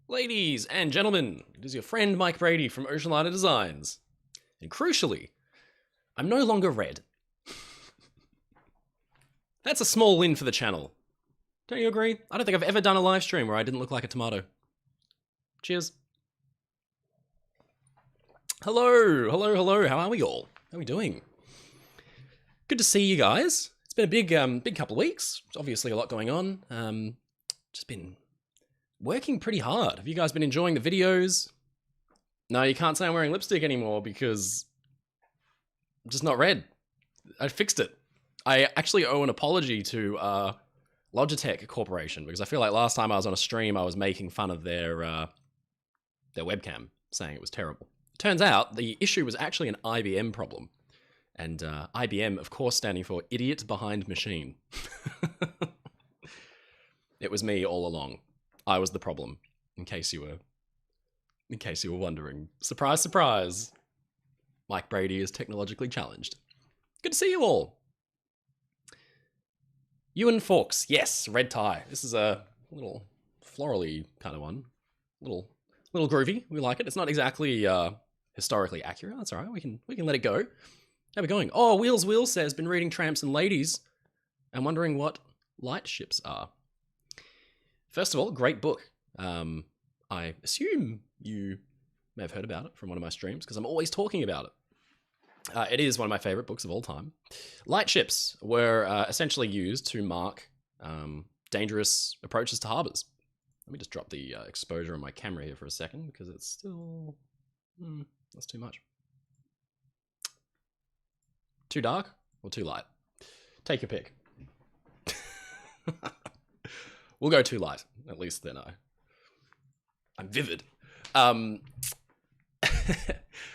Ladies and gentlemen, it is your friend Mike Brady from Oceanliner Designs. And crucially, I'm no longer red. That's a small win for the channel. Don't you agree? I don't think I've ever done a live stream where I didn't look like a tomato. Cheers. Hello, hello, hello. How are we all? How are we doing? Good to see you guys. It's been a big couple of weeks. There's obviously a lot going on. Just been working pretty hard. Have you guys been enjoying the videos? No, you can't say I'm wearing lipstick anymore because I'm just not red. I fixed it. I actually owe an apology to Logitech Corporation because I feel like last time I was on a stream, I was making fun of their webcam, saying it was terrible. Turns out the issue was actually an IBM problem. And IBM, of course, standing for Idiot Behind Machine. It was me all along. I was the problem, in case you were wondering. Surprise, surprise. Mike Brady is technologically challenged. Good to see you all. Ewan Fawkes, yes, red tie. This is a little florally kind of one. Little groovy. We like it. It's not exactly historically accurate. That's all right. We can let it go. How are we going? Oh, Wheels says, been reading Tramps and Ladies and wondering what light ships are. First of all, great book. I assume you may have heard about it from one of my streams because I'm always talking about it. It is one of my favorite books of all time. Light ships were essentially used to mark dangerous approaches to harbors. Let me just drop the exposure on my camera here for a second because it's still... that's too much. Too dark or too light? Take your pick. We'll go too light. At least then I'm vivid.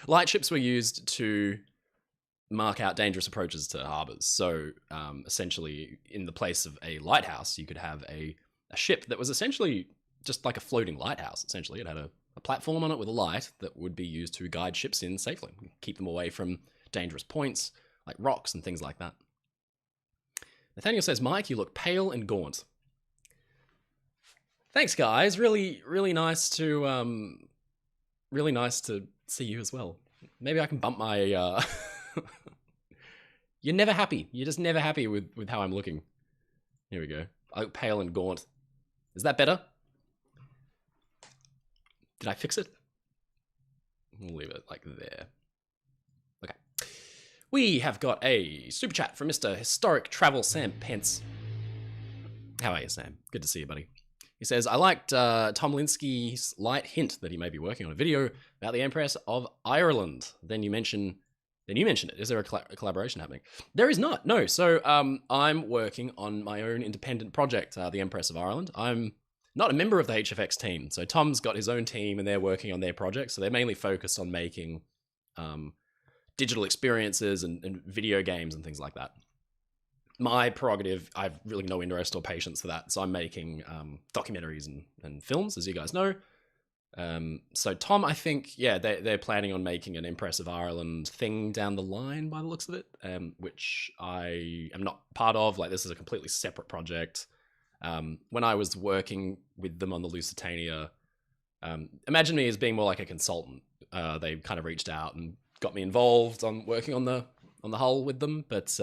Light ships were used to mark out dangerous approaches to harbors. So essentially, in the place of a lighthouse, you could have a ship that was essentially just like a floating lighthouse. Essentially, it had a platform on it with a light that would be used to guide ships in safely, keep them away from dangerous points like rocks and things like that. Nathaniel says, Mike, you look pale and gaunt. Thanks, guys. Really nice to see you as well. Maybe I can bump my... You're never happy. You're just never happy with how I'm looking. Here we go. I look pale and gaunt. Is that better? Did I fix it? We'll leave it like there. Okay. We have got a super chat from Mr. Historic Travel Sam Pence. How are you, Sam? Good to see you, buddy. He says, I liked Tom Linsky's light hint that he may be working on a video about the Empress of Ireland. Then you mention it. Is there a collaboration happening? There is not, no. So I'm working on my own independent project, the Empress of Ireland. I'm not a member of the HFX team. So Tom's got his own team and they're working on their project. So they're mainly focused on making digital experiences and video games and things like that. My prerogative, I've really no interest or patience for that. So I'm making documentaries and films, as you guys know. So Tom, I think, yeah, they're planning on making an Empress of Ireland thing down the line by the looks of it, which I am not part of. Like, this is a completely separate project. When I was working with them on the Lusitania, imagine me as being more like a consultant. They kind of reached out and got me involved on working on the hull with them. But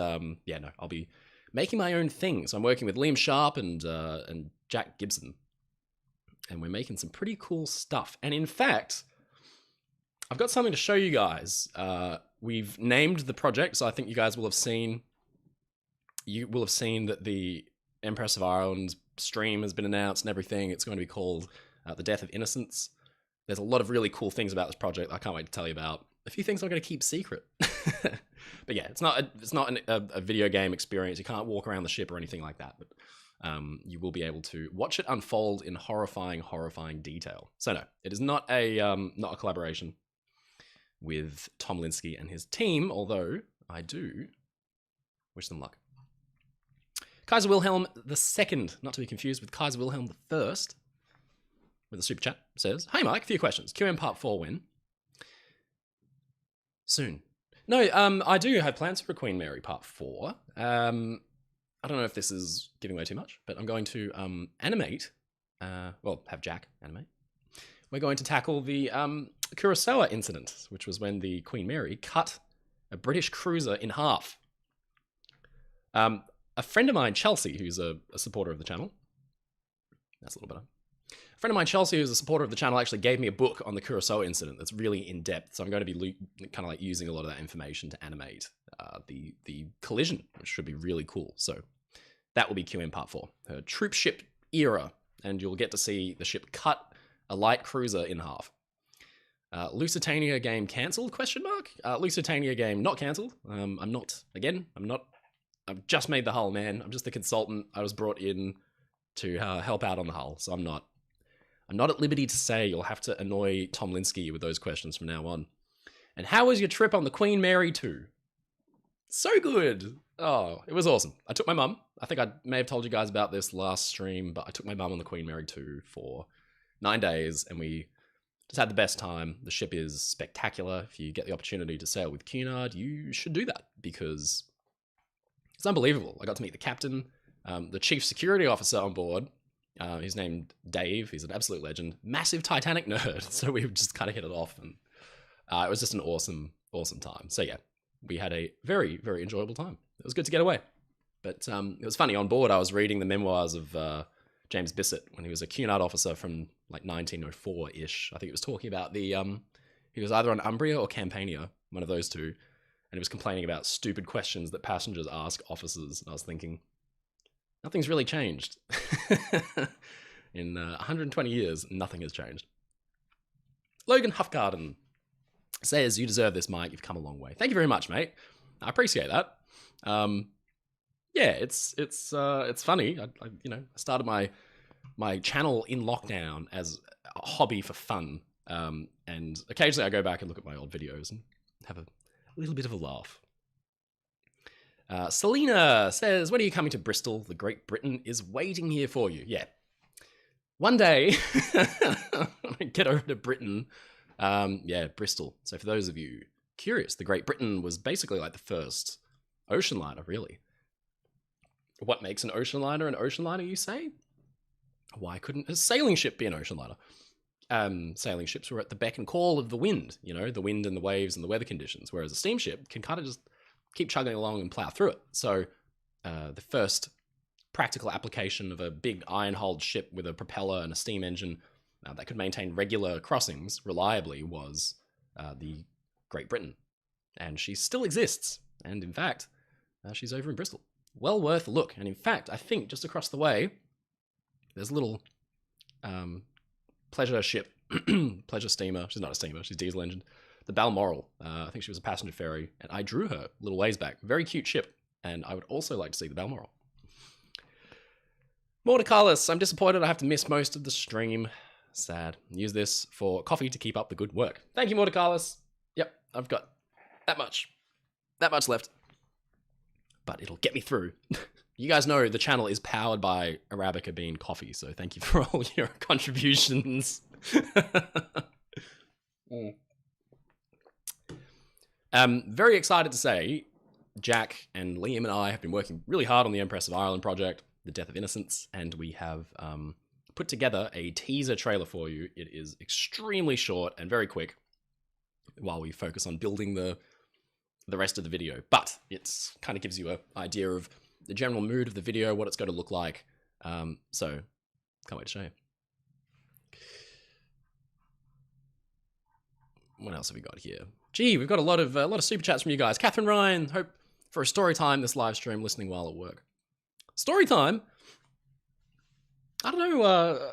yeah, no, I'll be making my own thing. So I'm working with Liam Sharp and Jack Gibson. And we're making some pretty cool stuff. And in fact, I've got something to show you guys. We've named the project, so I think you guys will have seen. You will have seen that the Empress of Ireland stream has been announced and everything. It's going to be called The Death of Innocence. There's a lot of really cool things about this project I can't wait to tell you about. A few things I'm going to keep secret. But yeah, it's not a video game experience. You can't walk around the ship or anything like that. But you will be able to watch it unfold in horrifying detail. So no, it is not a collaboration with Tom Linsky and his team, although I do wish them luck. Kaiser Wilhelm II, not to be confused with Kaiser Wilhelm I, with a super chat, says, Hey Mike, a few questions. QM Part 4 when? Soon. No, I do have plans for Queen Mary Part 4. I don't know if this is giving away too much, but I'm going to animate, well, have Jack animate we're going to tackle the Kurosawa incident, which was when the Queen Mary cut a British cruiser in half. A friend of mine, Chelsea, who's a supporter of the channel, that's a little better. A friend of mine, Chelsea, who's a supporter of the channel, actually gave me a book on the Kurosawa incident that's really in depth. So I'm going to be kind of like using a lot of that information to animate the collision, which should be really cool. So that will be QM Part 4, her troop ship era, and you'll get to see the ship cut a light cruiser in half. Lusitania game cancelled? Lusitania game not cancelled. I've just made the hull, man. I'm just the consultant. I was brought in to help out on the hull, so I'm not at liberty to say. You'll have to annoy Tom Linsky with those questions from now on. And how was your trip on the Queen Mary 2? So good. Oh, it was awesome. I took my mum. I think I may have told you guys about this last stream, but I took my mum on the Queen Mary 2 for 9 days, and we just had the best time. The ship is spectacular. If you get the opportunity to sail with Cunard, you should do that, because it's unbelievable. I got to meet the captain, the chief security officer on board. He's named Dave. He's an absolute legend. Massive Titanic nerd. So we just kind of hit it off, and it was just an awesome, awesome time. So yeah, we had a very, very enjoyable time. It was good to get away. But it was funny, on board I was reading the memoirs of James Bissett when he was a Cunard officer from like 1904-ish. I think he was talking about he was either on Umbria or Campania, one of those two. And he was complaining about stupid questions that passengers ask officers. And I was thinking, nothing's really changed. In 120 years, nothing has changed. Logan Huffgarden says, you deserve this, Mike. You've come a long way. Thank you very much, mate. I appreciate that. Yeah, it's funny. I started my channel in lockdown as a hobby for fun. And occasionally I go back and look at my old videos and have a little bit of a laugh. Selena says, when are you coming to Bristol? The Great Britain is waiting here for you. Yeah. One day, when I get over to Britain, Bristol. So for those of you curious, the Great Britain was basically like the first ocean liner, really. What makes an ocean liner, you say? Why couldn't a sailing ship be an ocean liner? Sailing ships were at the beck and call of the wind, the wind and the waves and the weather conditions, whereas a steamship can kind of just keep chugging along and plow through it. So the first practical application of a big iron-hulled ship with a propeller and a steam engine that could maintain regular crossings reliably was the Great Britain. And she still exists. And in fact, she's over in Bristol. Well worth a look. And in fact, I think just across the way, there's a little pleasure ship, pleasure steamer. She's not a steamer, she's diesel engined. The Balmoral. I think she was a passenger ferry, and I drew her a little ways back. Very cute ship, and I would also like to see the Balmoral. Mordecalus, I'm disappointed I have to miss most of the stream. Sad. Use this for coffee to keep up the good work. Thank you, Mordecalus. Yep, I've got that much left. But it'll get me through. You guys know the channel is powered by Arabica bean coffee, so thank you for all your contributions. Very excited to say, Jack and Liam and I have been working really hard on the Empress of Ireland project, The Death of Innocence, and we have put together a teaser trailer for you. It is extremely short and very quick while we focus on building the rest of the video, but it kind of gives you an idea of the general mood of the video, what it's going to look like. So can't wait to show you. What else have we got here? Gee, we've got a lot of super chats from you guys. Catherine Ryan, hope for a story time this live stream, listening while at work. Story time? I don't know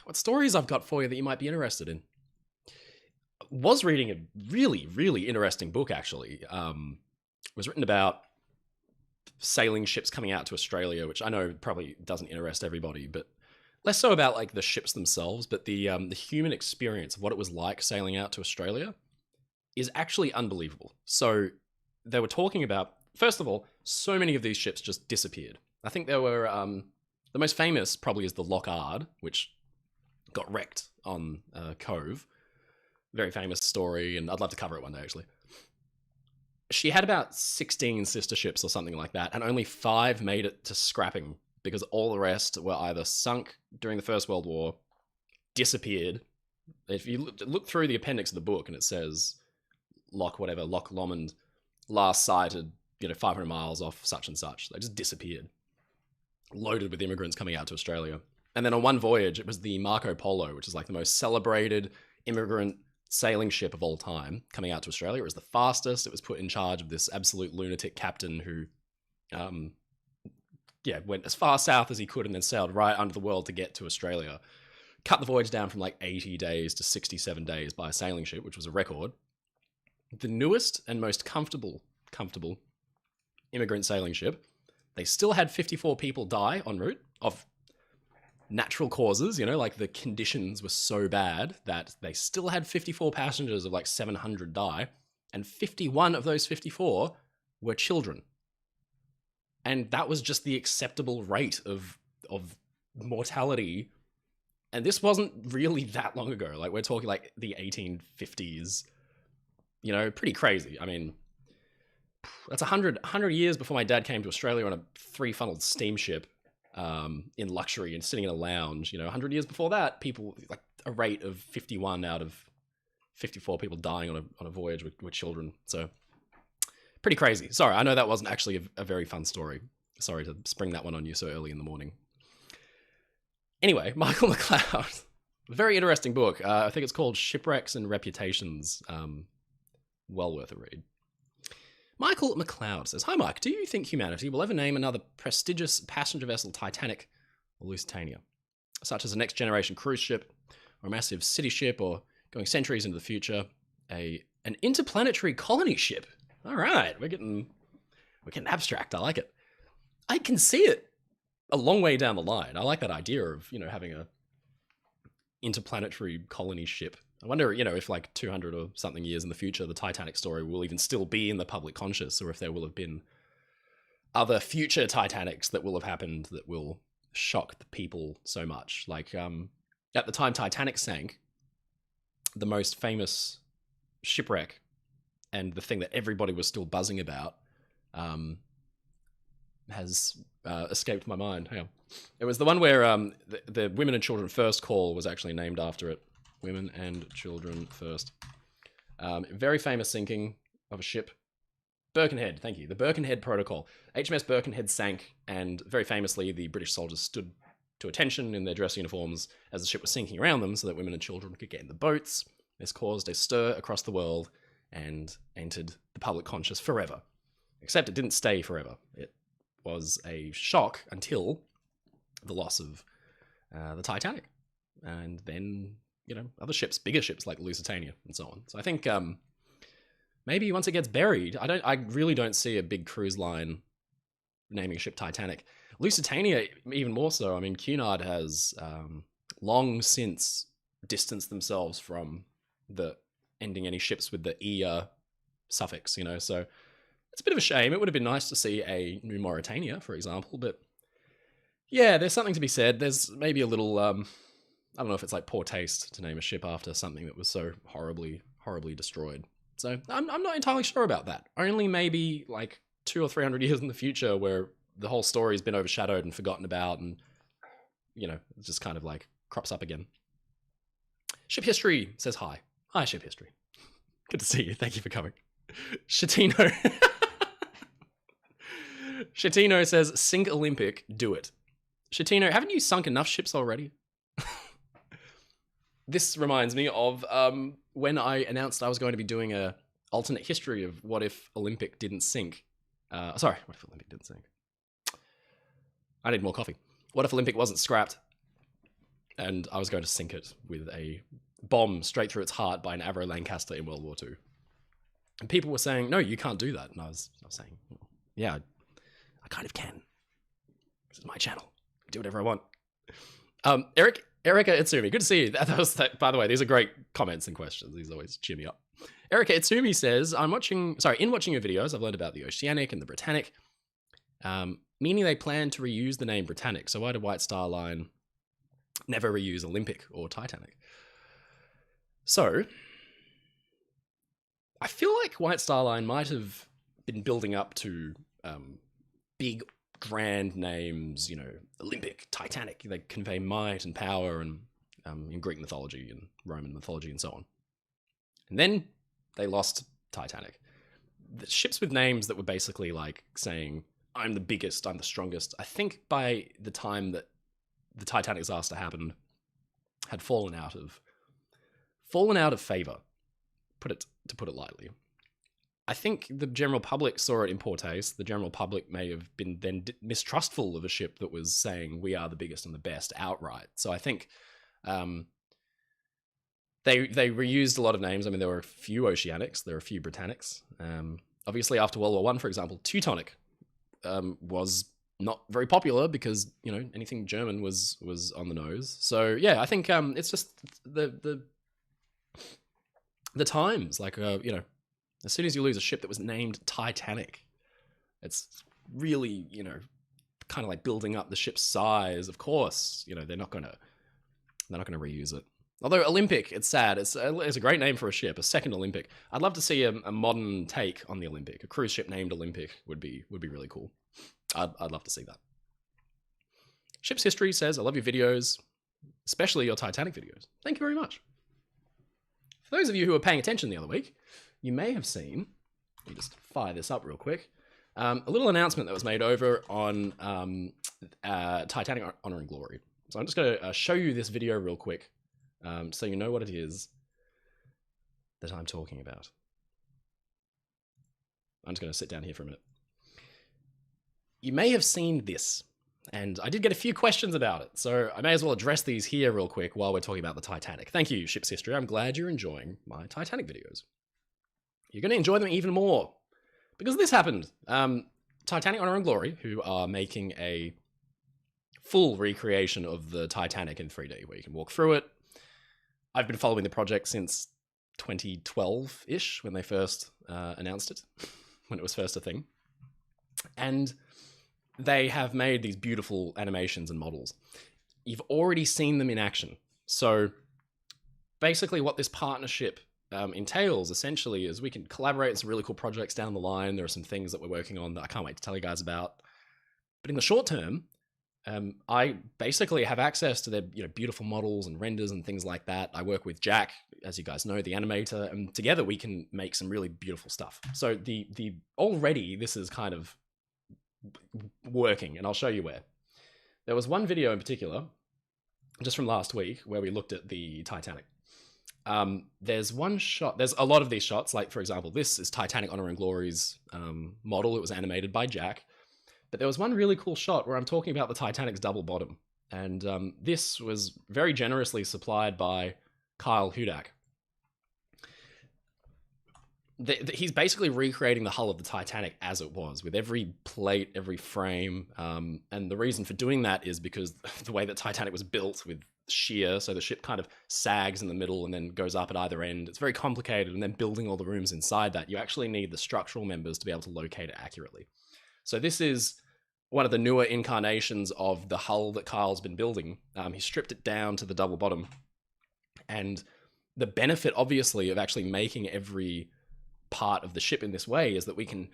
what stories I've got for you that you might be interested in. Was reading a really, really interesting book, actually. It was written about sailing ships coming out to Australia, which I know probably doesn't interest everybody, but less so about like the ships themselves, but the human experience of what it was like sailing out to Australia is actually unbelievable. So they were talking about, first of all, so many of these ships just disappeared. I think there were, the most famous probably is the Lockard, which got wrecked on Cove. Very famous story, and I'd love to cover it one day, actually. She had about 16 sister ships or something like that, and only 5 made it to scrapping because all the rest were either sunk during the First World War, disappeared, If you look through the appendix of the book, and it says Loch Lomond, last sighted, 500 miles off such and such. They just disappeared, loaded with immigrants coming out to Australia. And then on one voyage, it was the Marco Polo, which is like the most celebrated immigrant sailing ship of all time, coming out to Australia. It was the fastest. It was put in charge of this absolute lunatic captain who, went as far south as he could and then sailed right under the world to get to Australia. Cut the voyage down from like 80 days to 67 days by a sailing ship, which was a record. The newest and most comfortable immigrant sailing ship, they still had 54 people die en route of natural causes, like the conditions were so bad that they still had 54 passengers of like 700 die, and 51 of those 54 were children. And that was just the acceptable rate of mortality. And this wasn't really that long ago. Like, we're talking like the 1850s, pretty crazy. I mean, that's 100 years before my dad came to Australia on a 3-funneled steamship in luxury and sitting in a lounge. 100 years before that, people, like a rate of 51 out of 54 people dying on a voyage with children. So pretty crazy. Sorry, I know that wasn't actually a very fun story. Sorry to spring that one on you so early in the morning. Anyway, Michael McLeod. Very interesting book. I think it's called Shipwrecks and Reputations. Well worth a read. Michael McLeod says, "Hi Mike, do you think humanity will ever name another prestigious passenger vessel Titanic or Lusitania, such as a next generation cruise ship or a massive city ship, or going centuries into the future, an interplanetary colony ship?" All right, we're getting abstract. I like it. I can see it a long way down the line. I like that idea of, having a interplanetary colony ship. I wonder, if like 200 or something years in the future, the Titanic story will even still be in the public conscious, or if there will have been other future Titanics that will have happened that will shock the people so much. Like, at the time Titanic sank, the most famous shipwreck and the thing that everybody was still buzzing about has escaped my mind. Hang on. It was the one where the Women and Children First call was actually named after it. Women and Children First. Very famous sinking of a ship. Birkenhead, thank you. The Birkenhead Protocol. HMS Birkenhead sank, and very famously, the British soldiers stood to attention in their dress uniforms as the ship was sinking around them so that women and children could get in the boats. This caused a stir across the world and entered the public conscious forever. Except it didn't stay forever. It was a shock until the loss of the Titanic. And then, other ships, bigger ships like Lusitania and so on. So I think maybe once it gets buried, I really don't see a big cruise line naming a ship Titanic. Lusitania, even more so. I mean, Cunard has long since distanced themselves from the ending any ships with the "ia" suffix, so it's a bit of a shame. It would have been nice to see a new Mauritania, for example, but yeah, there's something to be said. There's maybe a little, I don't know if it's like poor taste to name a ship after something that was so horribly destroyed. So I'm not entirely sure about that. Only maybe like 200 or 300 years in the future where the whole story's been overshadowed and forgotten about, and, it just kind of like crops up again. Ship History says hi. Hi, Ship History. Good to see you. Thank you for coming. Shatino. Shatino says, "Sink Olympic, do it." Shatino, haven't you sunk enough ships already? This reminds me of when I announced I was going to be doing a alternate history of what if Olympic didn't sink. What if Olympic didn't sink? I need more coffee. What if Olympic wasn't scrapped and I was going to sink it with a bomb straight through its heart by an Avro Lancaster in World War II? And people were saying, no, you can't do that. And I was saying, yeah, I kind of can. This is my channel. I do whatever I want. Erika Itsumi, good to see you. By the way, these are great comments and questions. These always cheer me up. Erika Itsumi says, in watching your videos, I've learned about the Oceanic and the Britannic, meaning they plan to reuse the name Britannic. So why did White Star Line never reuse Olympic or Titanic? So I feel like White Star Line might have been building up to big, grand names, Olympic, Titanic. They convey might and power, and in Greek mythology and Roman mythology and so on. And then they lost Titanic. The ships with names that were basically like saying, I'm the biggest, I'm the strongest, I think by the time that the Titanic disaster happened, had fallen out of favor, to put it lightly. I think the general public saw it in poor taste. The general public may have been then mistrustful of a ship that was saying we are the biggest and the best outright. So I think they reused a lot of names. I mean, there were a few Oceanics, there were a few Britannics. Obviously, after World War I, for example, Teutonic was not very popular because, you know, anything German was on the nose. So yeah, I think it's just the times, like you know, as soon as you lose a ship that was named Titanic, it's really, you know, kind of like building up the ship's size. Of course, you know, they're not gonna reuse it. Although Olympic, it's sad. It's a great name for a ship, a second Olympic. I'd love to see a modern take on the Olympic. A cruise ship named Olympic would be really cool. I'd love to see that. Ship's History says, I love your videos, especially your Titanic videos. Thank you very much. For those of you who were paying attention the other week, you may have seen, let me just fire this up real quick, a little announcement that was made over on Titanic Honor and Glory. So I'm just going to show you this video real quick so you know what it is that I'm talking about. I'm just going to sit down here for a minute. You may have seen this, and I did get a few questions about it, so I may as well address these here real quick while we're talking about the Titanic. Thank you, Ship's History. I'm glad you're enjoying my Titanic videos. You're going to enjoy them even more, because this happened. Titanic Honor and Glory, who are making a full recreation of the Titanic in 3D, where you can walk through it. I've been following the project since 2012-ish, when they first announced it, when it was first a thing. And they have made these beautiful animations and models. You've already seen them in action. So basically what this partnership entails, essentially, is we can collaborate on some really cool projects down the line. There are some things that we're working on that I can't wait to tell you guys about. But in the short term, I basically have access to their, you know, beautiful models and renders and things like that. I work with Jack, as you guys know, the animator, and together we can make some really beautiful stuff. So the already this is kind of working, and I'll show you where. There was one video in particular, just from last week, where we looked at the Titanic. There's one shot, there's a lot of these shots, like for example, this is Titanic Honor and Glory's model. It was animated by Jack. But there was one really cool shot where I'm talking about the Titanic's double bottom. And this was very generously supplied by Kyle Hudak. He's basically recreating the hull of the Titanic as it was, with every plate, every frame. And the reason for doing that is because the way that Titanic was built with shear, so the ship kind of sags in the middle and then goes up at either end. It's very complicated, and then building all the rooms inside that, you actually need the structural members to be able to locate it accurately. So this is one of the newer incarnations of the hull that Kyle's been building. He stripped it down to the double bottom. And the benefit, obviously, of actually making every part of the ship in this way is that we can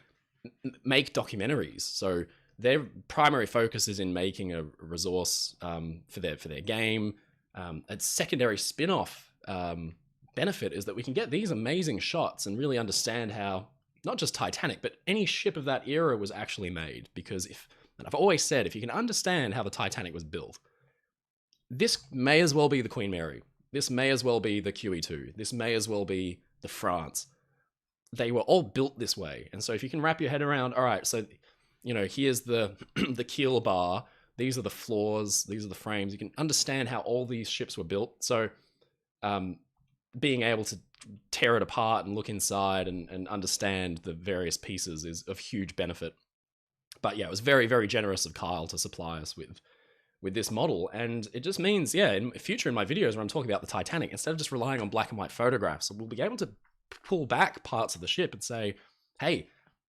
make documentaries. So their primary focus is in making a resource for their game. A secondary spin-off benefit is that we can get these amazing shots and really understand how not just Titanic, but any ship of that era was actually made. Because and I've always said, if you can understand how the Titanic was built, this may as well be the Queen Mary. This may as well be the QE2. This may as well be the France. They were all built this way. And so if you can wrap your head around, all right, so, you know, here's the the keel bar, these are the floors, these are the frames, you can understand how all these ships were built. So being able to tear it apart and look inside and understand the various pieces is of huge benefit. But yeah, it was very, very generous of Kyle to supply us with this model. And it just means, yeah, in future in my videos where I'm talking about the Titanic, instead of just relying on black and white photographs, we'll be able to pull back parts of the ship and say, hey,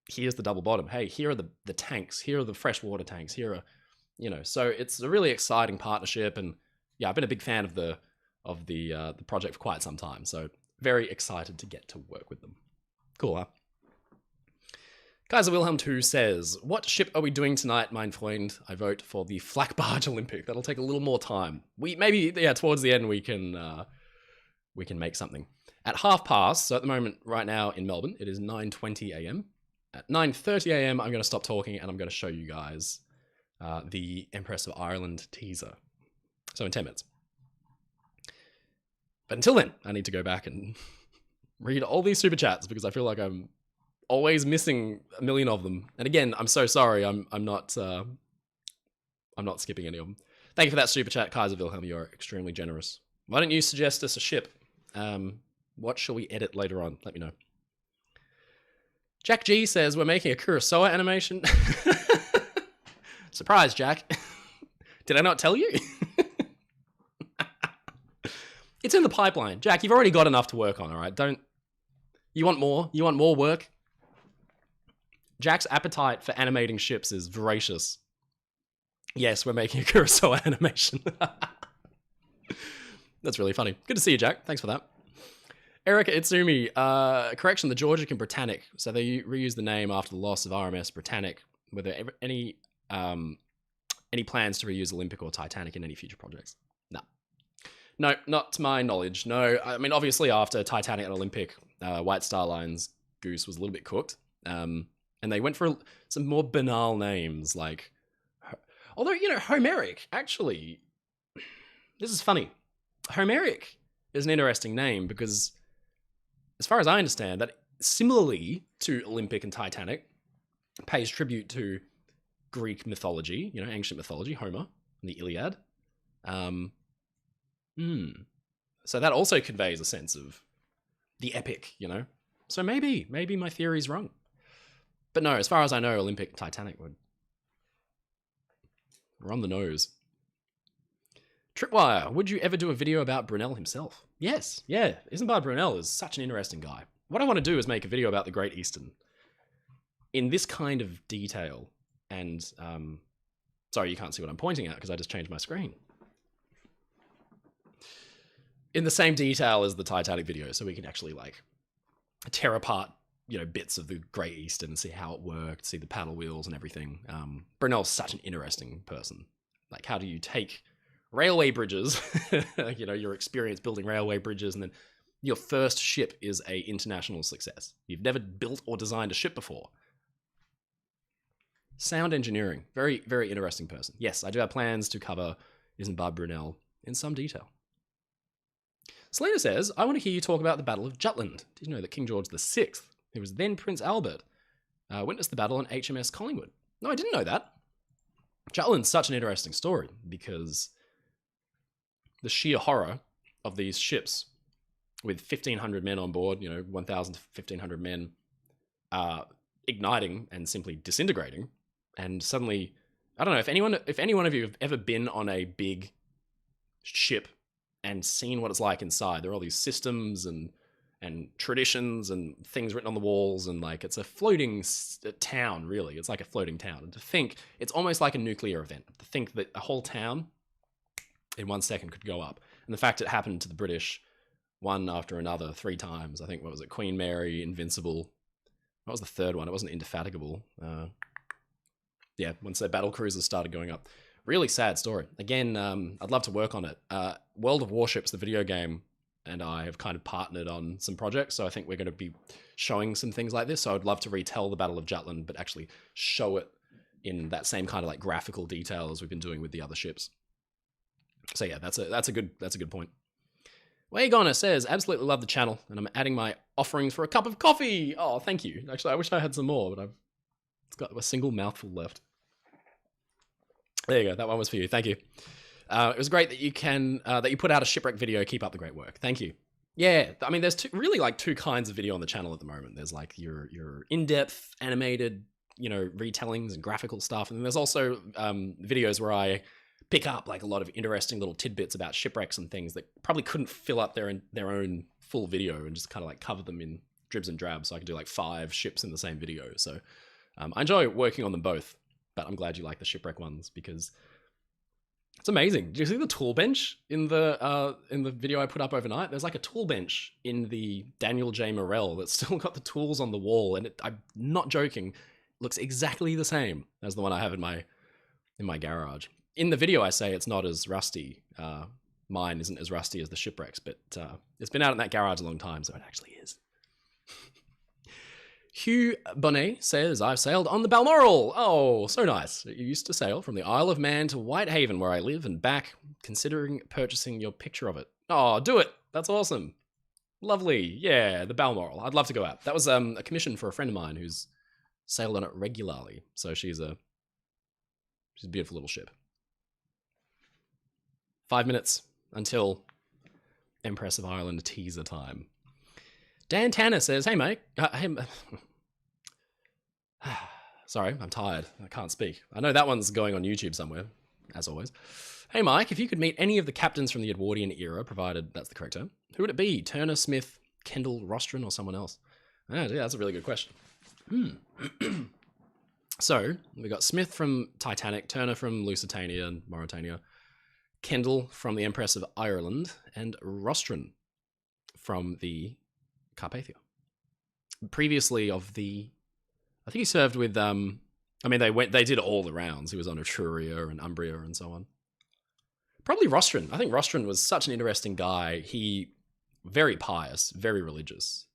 here's the double bottom. Hey, here are the tanks. Here are the freshwater tanks. Here are, you know, so it's a really exciting partnership. And yeah, I've been a big fan of the project for quite some time. So very excited to get to work with them. Cool, huh? Kaiser Wilhelm 2 says, what ship are we doing tonight, mein Freund? I vote for the Flak Barge Olympic. That'll take a little more time. Towards the end we can make something. At past, so at the moment, right now in Melbourne, it is 9:20 a.m. At 9:30 a.m, I'm going to stop talking and I'm going to show you guys the Empress of Ireland teaser. So in 10 minutes. But until then, I need to go back and read all these super chats because I feel like I'm always missing a million of them. And again, I'm so sorry. I'm not skipping any of them. Thank you for that super chat, Kaiser Wilhelm. You're extremely generous. Why don't you suggest us a ship? What shall we edit later on? Let me know. Jack G says we're making a Kurosawa animation. Surprise, Jack. Did I not tell you? It's in the pipeline. Jack, you've already got enough to work on, all right? You want more? You want more work? Jack's appetite for animating ships is voracious. Yes, we're making a Kurosawa animation. That's really funny. Good to see you, Jack. Thanks for that. Erica Itsumi, correction, the Georgic and Britannic. So they reused the name after the loss of RMS Britannic. Were there ever any plans to reuse Olympic or Titanic in any future projects? No, not to my knowledge. No, I mean, obviously after Titanic and Olympic, White Star Line's goose was a little bit cooked. And they went for some more banal names like, although, Homeric, actually, this is funny. Homeric is an interesting name because as far as I understand, that similarly to Olympic and Titanic, pays tribute to Greek mythology, ancient mythology, Homer and the Iliad. So that also conveys a sense of the epic, So maybe my theory's wrong. But no, as far as I know, Olympic and Titanic were on the nose. Tripwire, would you ever do a video about Brunel himself? Yes, yeah. Isambard Brunel is such an interesting guy. What I want to do is make a video about the Great Eastern in this kind of detail. And, sorry, you can't see what I'm pointing at because I just changed my screen. In the same detail as the Titanic video, so we can actually tear apart, bits of the Great Eastern and see how it worked, see the paddle wheels and everything. Brunel's such an interesting person. How do you take railway bridges, your experience building railway bridges, and then your first ship is a international success. You've never built or designed a ship before. Sound engineering, very, very interesting person. Yes, I do have plans to cover Isambard Brunel in some detail. Selena says, I want to hear you talk about the Battle of Jutland. Did you know that King George VI, who was then Prince Albert, witnessed the battle on HMS Collingwood? No, I didn't know that. Jutland's such an interesting story because the sheer horror of these ships with 1,500 men on board, 1,000 to 1,500 men, igniting and simply disintegrating. And suddenly, I don't know, if any one of you have ever been on a big ship and seen what it's like inside, there are all these systems and traditions and things written on the walls, and it's a floating town, really. It's like a floating town. And to think, it's almost like a nuclear event. To think that a whole town in 1 second could go up. And the fact it happened to the British one after another 3 times. I think, what was it? Queen Mary, Invincible. What was the third one? It wasn't Indefatigable. Yeah, once their battle cruisers started going up. Really sad story. Again, I'd love to work on it. World of Warships, the video game, and I have kind of partnered on some projects, so I think we're going to be showing some things like this. So I'd love to retell the Battle of Jutland, but actually show it in that same kind of graphical detail as we've been doing with the other ships. So yeah, that's a good point. Waygona says, absolutely love the channel, and I'm adding my offerings for a cup of coffee. Oh, thank you. Actually, I wish I had some more, but it's got a single mouthful left. There you go. That one was for you. Thank you. It was great that you put out a shipwreck video. Keep up the great work. Thank you. Yeah, I mean, there's two kinds of video on the channel at the moment. There's your in-depth animated, retellings and graphical stuff, and then there's also videos where I pick up a lot of interesting little tidbits about shipwrecks and things that probably couldn't fill up their own full video, and just kind of cover them in dribs and drabs. So I can do 5 ships in the same video. So I enjoy working on them both. But I'm glad you like the shipwreck ones because it's amazing. Do you see the tool bench in the video I put up overnight? There's a tool bench in the Daniel J. Morell that's still got the tools on the wall, and I'm not joking. looks exactly the same as the one I have in my garage. In the video, I say it's not as rusty. Mine isn't as rusty as the shipwrecks, but it's been out in that garage a long time, so it actually is. Hugh Bonnet says, I've sailed on the Balmoral. Oh, so nice. You used to sail from the Isle of Man to Whitehaven, where I live, and back, considering purchasing your picture of it. Oh, do it. That's awesome. Lovely. Yeah, the Balmoral. I'd love to go out. That was a commission for a friend of mine who's sailed on it regularly. So she's a beautiful little ship. 5 minutes until Empress of Ireland teaser time. Dan Tanner says, hey, mate. Sorry, I'm tired. I can't speak. I know that one's going on YouTube somewhere, as always. Hey, Mike, if you could meet any of the captains from the Edwardian era, provided that's the correct term, who would it be? Turner, Smith, Kendall, Rostron, or someone else? Yeah, that's a really good question. So, we got Smith from Titanic, Turner from Lusitania and Mauritania, Kendall from the Empress of Ireland, and Rostron from the Carpathia. Previously I think he served with, they did all the rounds. He was on Etruria and Umbria and so on. Probably Rostron. I think Rostron was such an interesting guy. He, very pious, very religious,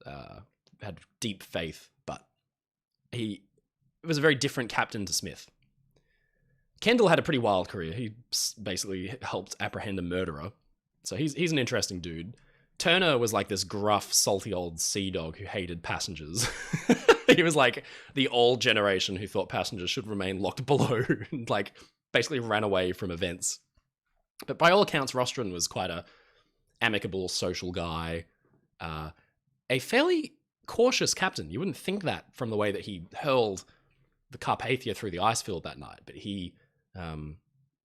had deep faith, but he was a very different captain to Smith. Kendall had a pretty wild career. He basically helped apprehend a murderer. So he's an interesting dude. Turner was like this gruff, salty old sea dog who hated passengers. He was like the old generation who thought passengers should remain locked below and like basically ran away from events. But by all accounts, Rostron was quite a amicable, social guy. A fairly cautious captain. You wouldn't think that from the way that he hurled the Carpathia through the ice field that night. But he, I've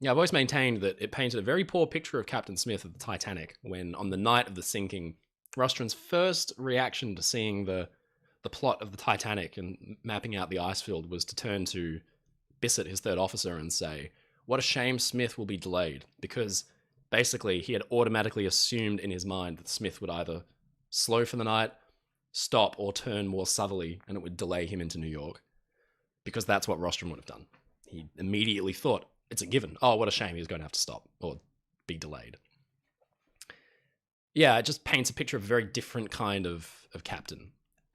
always maintained that it painted a very poor picture of Captain Smith of the Titanic when, on the night of the sinking, Rostron's first reaction to seeing the plot of the Titanic and mapping out the ice field was to turn to Bissett, his third officer, and say, what a shame Smith will be delayed, because basically he had automatically assumed in his mind that Smith would either slow for the night, stop, or turn more southerly, and it would delay him into New York, because that's what Rostron would have done. He immediately thought, it's a given. Oh, what a shame he's going to have to stop or be delayed. Yeah, it just paints a picture of a very different kind of captain.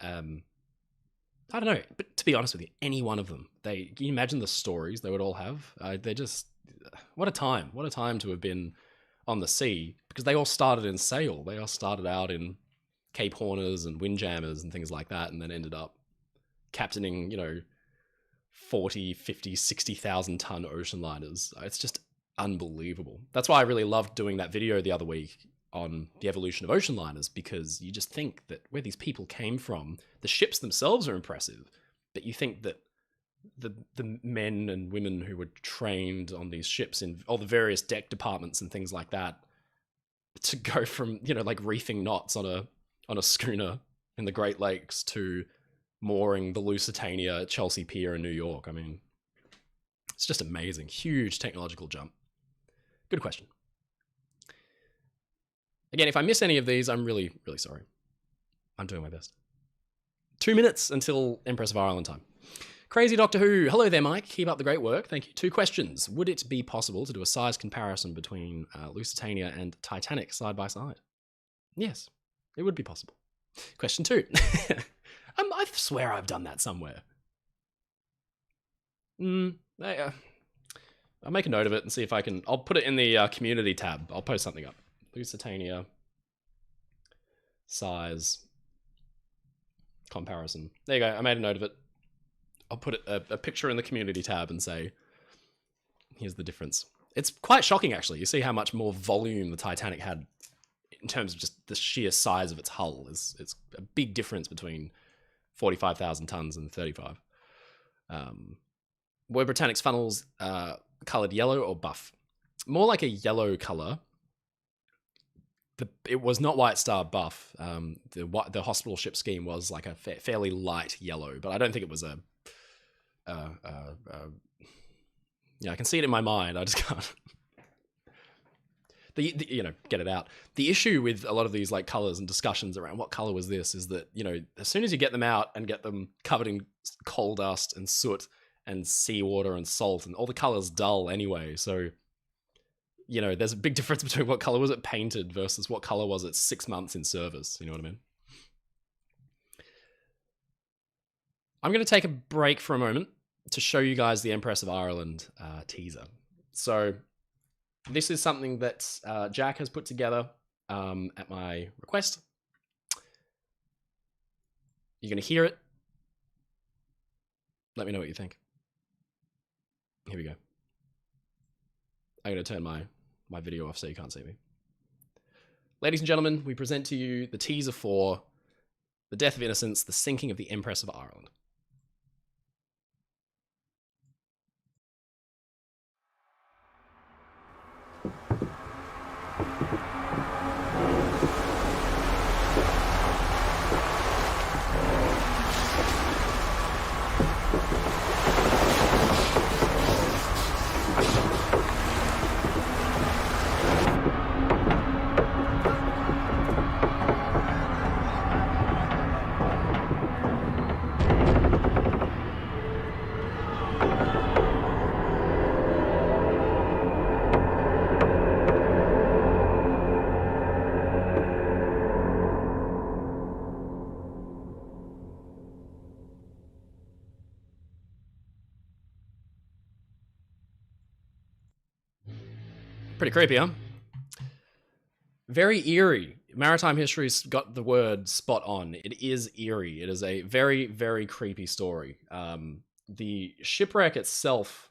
I don't know, but to be honest with you, any one of them, can you imagine the stories they would all have? What a time to have been on the sea, because they all started in sail. They all started out in Cape Horners and Windjammers and things like that, and then ended up captaining, 40, 50, 60,000 ton ocean liners. It's just unbelievable. That's why I really loved doing that video the other week on the evolution of ocean liners, because you just think that where these people came from, the ships themselves are impressive, but you think that the men and women who were trained on these ships in all the various deck departments and things like that, to go from, like reefing knots on a schooner in the Great Lakes to mooring the Lusitania at Chelsea Pier in New York. I mean, it's just amazing. Huge technological jump. Good question. Again, if I miss any of these, I'm really, really sorry. I'm doing my best. 2 minutes until Empress of Ireland time. Crazy Doctor Who. Hello there, Mike. Keep up the great work. Thank you. 2 questions. Would it be possible to do a size comparison between Lusitania and Titanic side by side? Yes, it would be possible. Question 2. I swear I've done that somewhere. I'll make a note of it and see if I can. I'll put it in the community tab. I'll post something up. Lusitania size comparison. There you go. I made a note of it. I'll put a picture in the community tab and say, here's the difference. It's quite shocking, actually. You see how much more volume the Titanic had in terms of just the sheer size of its hull. It's a big difference between 45,000 tons and 35. Were Britannic's funnels coloured yellow or buff? More like a yellow colour. It was not White Star buff. The hospital ship scheme was like a fairly light yellow, but I don't think it was I can see it in my mind. I just can't. you know, get it out. The issue with a lot of these like colors and discussions around what color was this is that, you know, as soon as you get them out and get them covered in coal dust and soot and seawater and salt, and all the colors dull anyway. So, you know, there's a big difference between what color was it painted versus what color was it 6 months in service. You know what I mean? I'm going to take a break for a moment to show you guys the Empress of Ireland teaser. So this is something that Jack has put together at my request. You're going to hear it. Let me know what you think. Here we go. I'm going to turn my video off so you can't see me. Ladies and gentlemen, we present to you the teaser for The Death of Innocence, The Sinking of the Empress of Ireland. Pretty creepy, huh? Very eerie. Maritime history's got the word spot on. It is eerie. It is a very, very creepy story. The shipwreck itself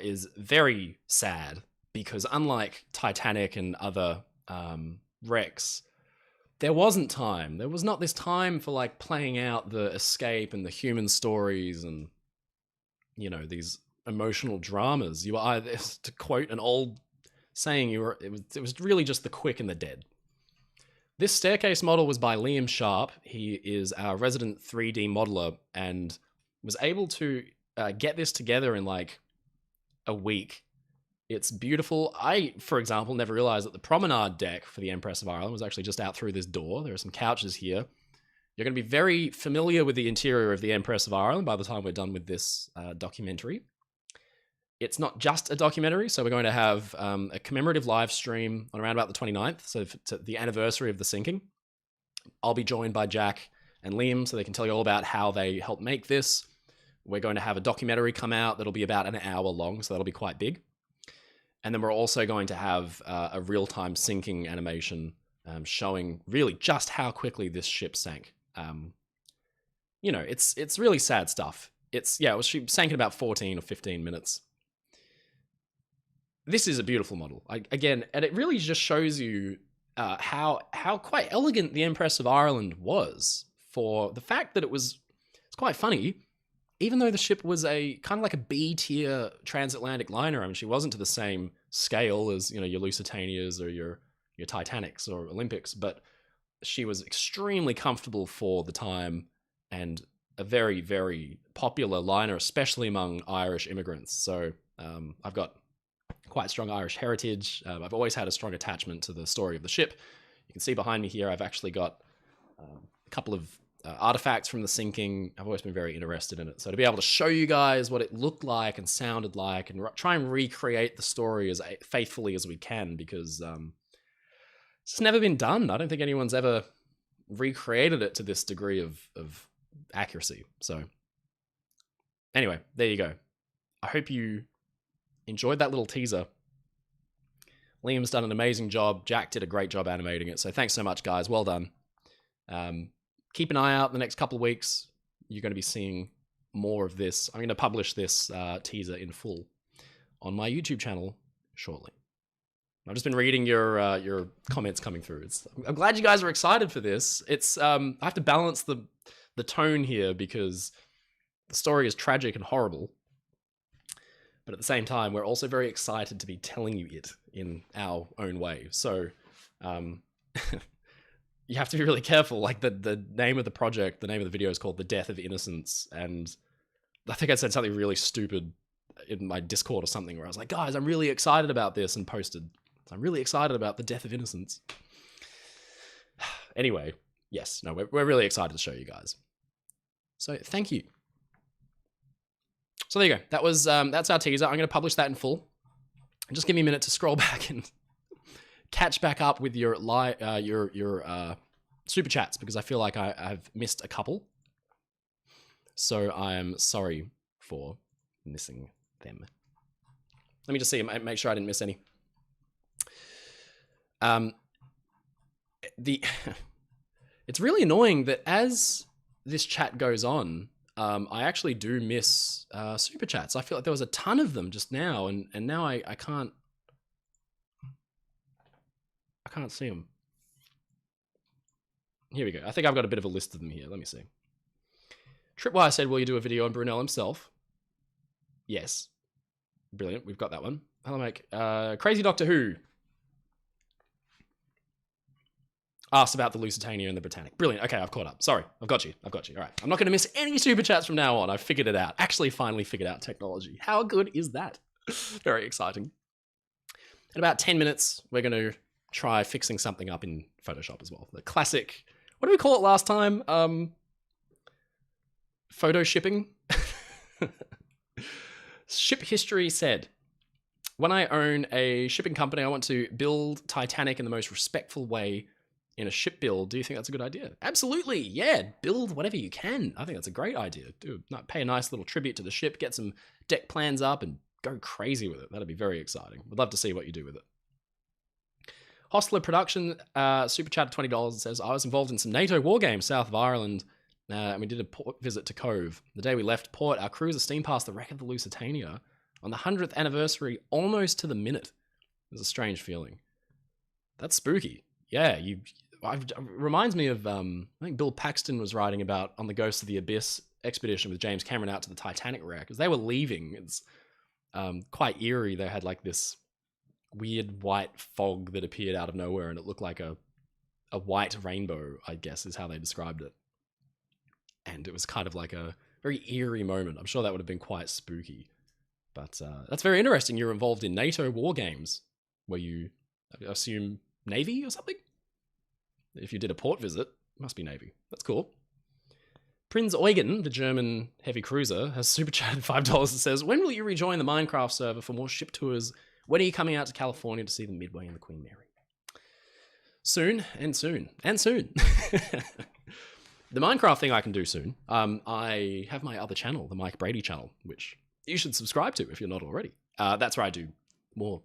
is very sad because unlike Titanic and other wrecks, there wasn't time. There was not this time for like playing out the escape and the human stories and, you know, these emotional dramas. You were either, to quote an old saying, it was really just the quick and the dead. This staircase model was by Liam Sharp. He is our resident 3D modeler and was able to get this together in like a week. It's beautiful. I, for example, never realized that the promenade deck for the Empress of Ireland was actually just out through this door. There are some couches here. You're going to be very familiar with the interior of the Empress of Ireland by the time we're done with this documentary. It's not just a documentary, so we're going to have a commemorative live stream on around about the 29th, so to the anniversary of the sinking. I'll be joined by Jack and Liam, so they can tell you all about how they helped make this. We're going to have a documentary come out that'll be about an hour long, so that'll be quite big. And then we're also going to have a real-time sinking animation showing really just how quickly this ship sank. You know, it's really sad stuff. It sank in about 14 or 15 minutes. This is a beautiful model. Again, and it really just shows you how quite elegant the Empress of Ireland was, for the fact that it's quite funny. Even though the ship was a kind of like a B-tier transatlantic liner, I mean, she wasn't to the same scale as, you know, your Lusitanias or your Titanics or Olympics, but she was extremely comfortable for the time and a very, very popular liner, especially among Irish immigrants. So I've got quite strong Irish heritage. I've always had a strong attachment to the story of the ship. You can see behind me here, I've actually got a couple of artifacts from the sinking. I've always been very interested in it. So to be able to show you guys what it looked like and sounded like and try and recreate the story as faithfully as we can, because it's just never been done. I don't think anyone's ever recreated it to this degree of accuracy. So anyway, there you go. I hope you enjoyed that little teaser. Liam's done an amazing job. Jack did a great job animating it. So thanks so much, guys. Well done. Keep an eye out the next couple of weeks. You're going to be seeing more of this. I'm going to publish this teaser in full on my YouTube channel shortly. I've just been reading your comments coming through. I'm glad you guys are excited for this. I have to balance the tone here because the story is tragic and horrible. But at the same time, we're also very excited to be telling you it in our own way. So you have to be really careful. Like the name of the project, the name of the video is called The Death of Innocence. And I think I said something really stupid in my Discord or something where I was like, guys, I'm really excited about this, and posted So I'm really excited about the death of innocence. Anyway, yes, no, we're really excited to show you guys. So thank you. So there you go. That was that's our teaser. I'm going to publish that in full. Just give me a minute to scroll back and catch back up with your super chats, because I feel like I've missed a couple. So I am sorry for missing them. Let me just see, make sure I didn't miss any. It's really annoying that as this chat goes on, I actually do miss super chats. I feel like there was a ton of them just now, and now I can't see them. Here we go. I think I've got a bit of a list of them here. Let me see. Tripwire said, will you do a video on Brunel himself? Yes. Brilliant. We've got that one. Hello, Mike. Crazy Doctor Who asked about the Lusitania and the Britannic. Brilliant. Okay, I've caught up. Sorry. I've got you. All right. I'm not going to miss any super chats from now on. I've figured it out. Actually, finally figured out technology. How good is that? Very exciting. In about 10 minutes, we're going to try fixing something up in Photoshop as well. The classic, what did we call it last time? Photo shipping. Ship History said, when I own a shipping company, I want to build Titanic in the most respectful way in a ship build. Do you think that's a good idea? Absolutely. Yeah. Build whatever you can. I think that's a great idea. Pay a nice little tribute to the ship, get some deck plans up and go crazy with it. That'd be very exciting. Would love to see what you do with it. Hostler Production, super chat of $20, says, I was involved in some NATO war games south of Ireland, and we did a port visit to Cove. The day we left port, our cruiser steamed past the wreck of the Lusitania on the 100th anniversary, almost to the minute. It was a strange feeling. That's spooky. Yeah, it reminds me of, I think Bill Paxton was writing about on the Ghost of the Abyss expedition with James Cameron out to the Titanic wreck. As they were leaving, it's quite eerie. They had like this weird white fog that appeared out of nowhere, and it looked like a white rainbow, I guess is how they described it. And it was kind of like a very eerie moment. I'm sure that would have been quite spooky. But that's very interesting. You're involved in NATO war games where you, I assume, Navy or something? If you did a port visit, it must be Navy. That's cool. Prinz Eugen, the German heavy cruiser, has super chatted $5 and says, when will you rejoin the Minecraft server for more ship tours? When are you coming out to California to see the Midway and the Queen Mary? Soon, and soon, and soon. The Minecraft thing I can do soon. I have my other channel, the Mike Brady channel, which you should subscribe to if you're not already. That's where I do more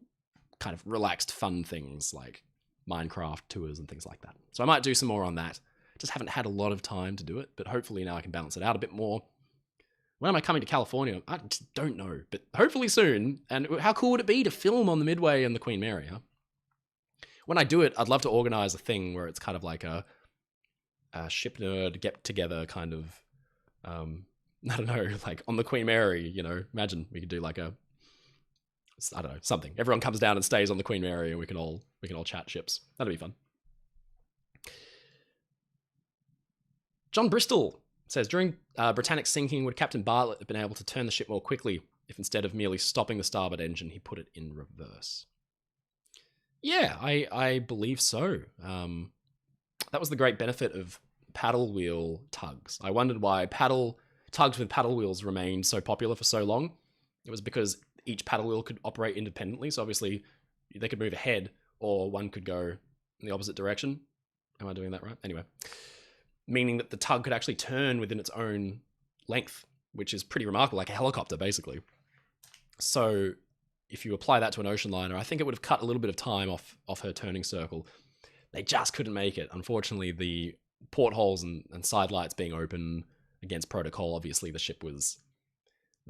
kind of relaxed, fun things like Minecraft tours and things like that. So I might do some more on that. Just haven't had a lot of time to do it, but hopefully now I can balance it out a bit more. When am I coming to California? I just don't know, but hopefully soon. And how cool would it be to film on the Midway and the Queen Mary, huh? When I do it, I'd love to organize a thing where it's kind of like a ship nerd get together kind of, I don't know, like on the Queen Mary, you know, imagine we could do like I don't know, something. Everyone comes down and stays on the Queen Mary and we can all chat ships. That'd be fun. John Bristol says, during Britannic's sinking, would Captain Bartlett have been able to turn the ship more quickly if instead of merely stopping the starboard engine, he put it in reverse? Yeah, I believe so. That was the great benefit of paddle wheel tugs. I wondered why tugs with paddle wheels remained so popular for so long. It was because each paddle wheel could operate independently. So obviously they could move ahead or one could go in the opposite direction. Am I doing that right? Anyway, meaning that the tug could actually turn within its own length, which is pretty remarkable, like a helicopter, basically. So if you apply that to an ocean liner, I think it would have cut a little bit of time off her turning circle. They just couldn't make it. Unfortunately, the portholes and side lights being open against protocol, obviously the ship was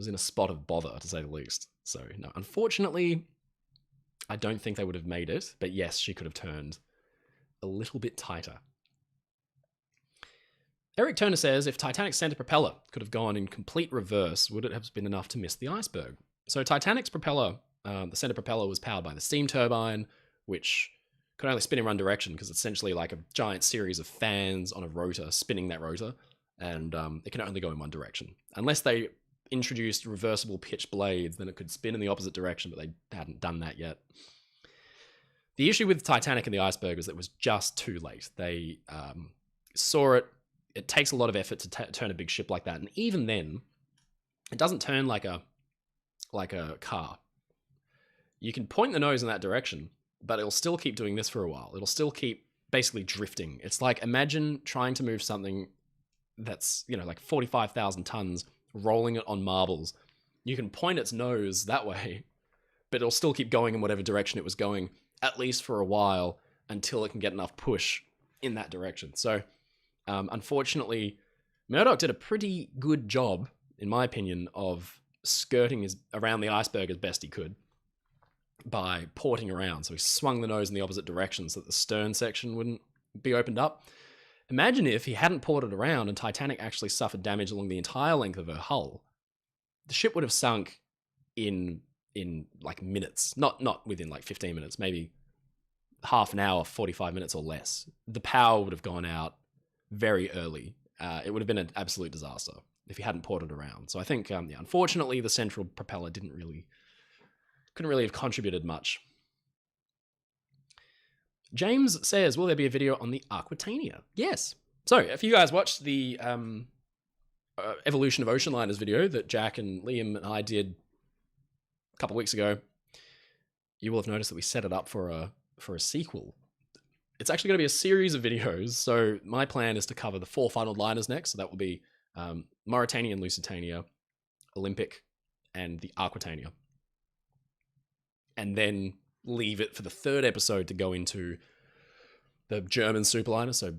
in a spot of bother, to say the least. So, no, unfortunately, I don't think they would have made it. But yes, she could have turned a little bit tighter. Eric Turner says, if Titanic's center propeller could have gone in complete reverse, would it have been enough to miss the iceberg? So Titanic's propeller, the center propeller was powered by the steam turbine, which could only spin in one direction because it's essentially like a giant series of fans on a rotor spinning that rotor, and it can only go in one direction. Unless they introduced reversible pitch blades, then it could spin in the opposite direction, but they hadn't done that yet. The issue with Titanic and the iceberg was that it was just too late. They saw it. It takes a lot of effort to turn a big ship like that, and even then, it doesn't turn like a car. You can point the nose in that direction, but it'll still keep doing this for a while. It'll still keep basically drifting. It's like, imagine trying to move something that's, you know, like 45,000 tons, rolling it on marbles. You can point its nose that way, but it'll still keep going in whatever direction it was going, at least for a while, until it can get enough push in that direction. So, unfortunately, Murdoch did a pretty good job, in my opinion, of skirting around the iceberg as best he could by porting around. So he swung the nose in the opposite direction so that the stern section wouldn't be opened up. Imagine if he hadn't ported around and Titanic actually suffered damage along the entire length of her hull. The ship would have sunk in like minutes, not within like 15 minutes, maybe half an hour, 45 minutes or less. The power would have gone out very early. It would have been an absolute disaster if he hadn't ported around. So I think, unfortunately, the central propeller couldn't really have contributed much. James says, will there be a video on the Aquitania? Yes. So if you guys watched the evolution of Oceanliner's video that Jack and Liam and I did a couple of weeks ago, you will have noticed that we set it up for a sequel. It's actually going to be a series of videos. So my plan is to cover the 4 final liners next. So that will be Mauritania and Lusitania, Olympic, and the Aquitania. And then leave it for the 3rd episode to go into the German superliner, so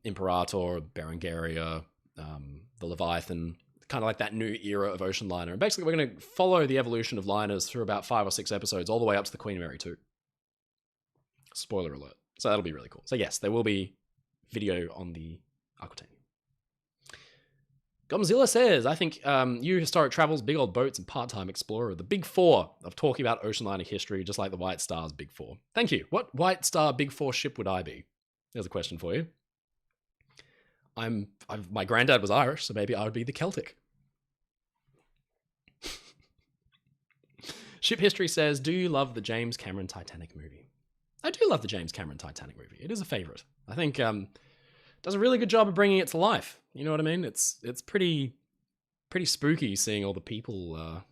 Imperator, Berengaria, the Leviathan, kind of like that new era of ocean liner. And basically, we're going to follow the evolution of liners through about 5 or 6 episodes, all the way up to the Queen Mary 2. Spoiler alert. So that'll be really cool. So yes, there will be video on the Aquitania. Gomzilla says, I think you historic travels, big old boats, and part-time explorer, the big 4 of talking about ocean liner history, just like the White Star's big 4. Thank you. What White Star big 4 ship would I be? There's a question for you. My granddad was Irish, so maybe I would be the Celtic. Ship History says, do you love the James Cameron Titanic movie? I do love the James Cameron Titanic movie. It is a favorite. I think does a really good job of bringing it to life. You know what I mean? It's pretty spooky seeing all the people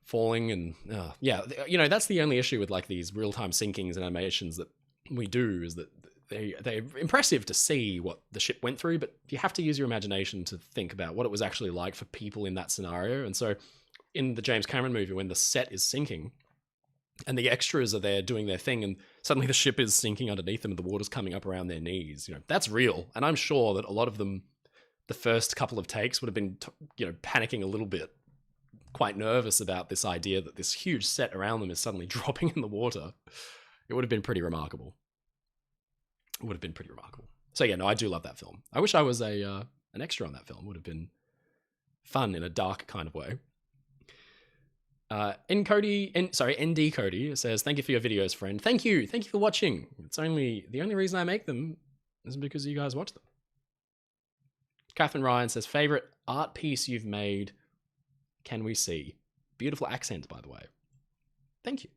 falling and yeah, you know, that's the only issue with like these real-time sinkings and animations that we do, is that they're impressive to see what the ship went through, but you have to use your imagination to think about what it was actually like for people in that scenario. And so in the James Cameron movie, when the set is sinking and the extras are there doing their thing, and suddenly the ship is sinking underneath them and the water's coming up around their knees, you know, that's real. And I'm sure that a lot of them, the first couple of takes, would have been, you know, panicking a little bit, quite nervous about this idea that this huge set around them is suddenly dropping in the water. It would have been pretty remarkable. It would have been pretty remarkable. So yeah, no, I do love that film. I wish I was an extra on that film. It would have been fun in a dark kind of way. ND Cody says, thank you for your videos, friend. Thank you for watching. It's the only reason I make them is because you guys watch them. Catherine Ryan says, favorite art piece you've made, can we see? Beautiful accent, by the way. Thank you.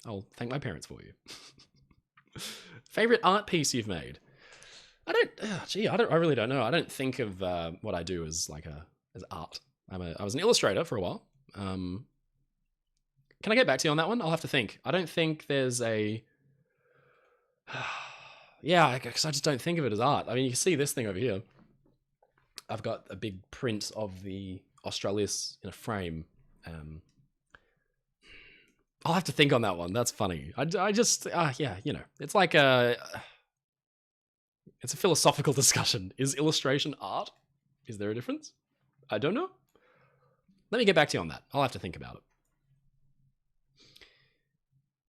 I'll thank my parents for you. Favorite art piece you've made? I really don't know. I don't think of what I do as as art. I was an illustrator for a while. Can I get back to you on that one? I'll have to think. I don't think there's a... yeah, because I just don't think of it as art. I mean, you can see this thing over here. I've got a big print of the Australis in a frame. I'll have to think on that one. That's funny. I just, yeah, you know, it's like it's a philosophical discussion. Is illustration art? Is there a difference? I don't know. Let me get back to you on that. I'll have to think about it.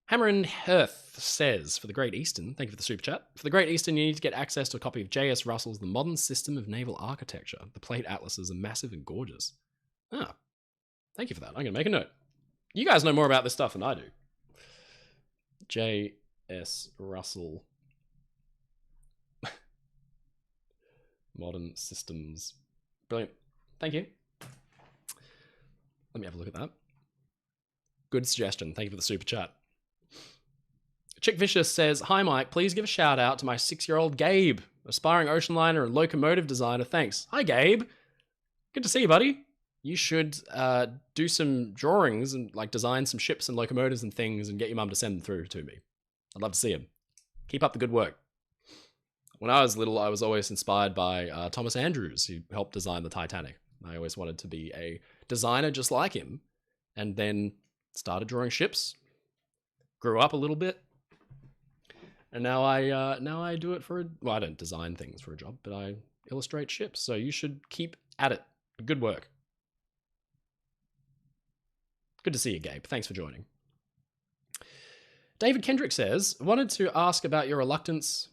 Hammer and Hearth says, for the Great Eastern, thank you for the super chat. For the Great Eastern, you need to get access to a copy of J.S. Russell's The Modern System of Naval Architecture. The plate atlases are massive and gorgeous. Ah, thank you for that. I'm going to make a note. You guys know more about this stuff than I do. J.S. Russell. Modern Systems. Brilliant. Thank you. Let me have a look at that. Good suggestion. Thank you for the super chat. Chick Vicious says, "Hi Mike, please give a shout out to my 6-year-old Gabe, aspiring oceanliner and locomotive designer. Thanks." Hi Gabe. Good to see you, buddy. You should do some drawings and like design some ships and locomotives and things and get your mum to send them through to me. I'd love to see them. Keep up the good work. When I was little, I was always inspired by Thomas Andrews, who helped design the Titanic. I always wanted to be a designer just like him, and then started drawing ships, grew up a little bit, and now I do it for well, I don't design things for a job, but I illustrate ships. So you should keep at it. Good work. Good to see you, Gabe. Thanks for joining. David Kendrick says, "Wanted to ask about your reluctance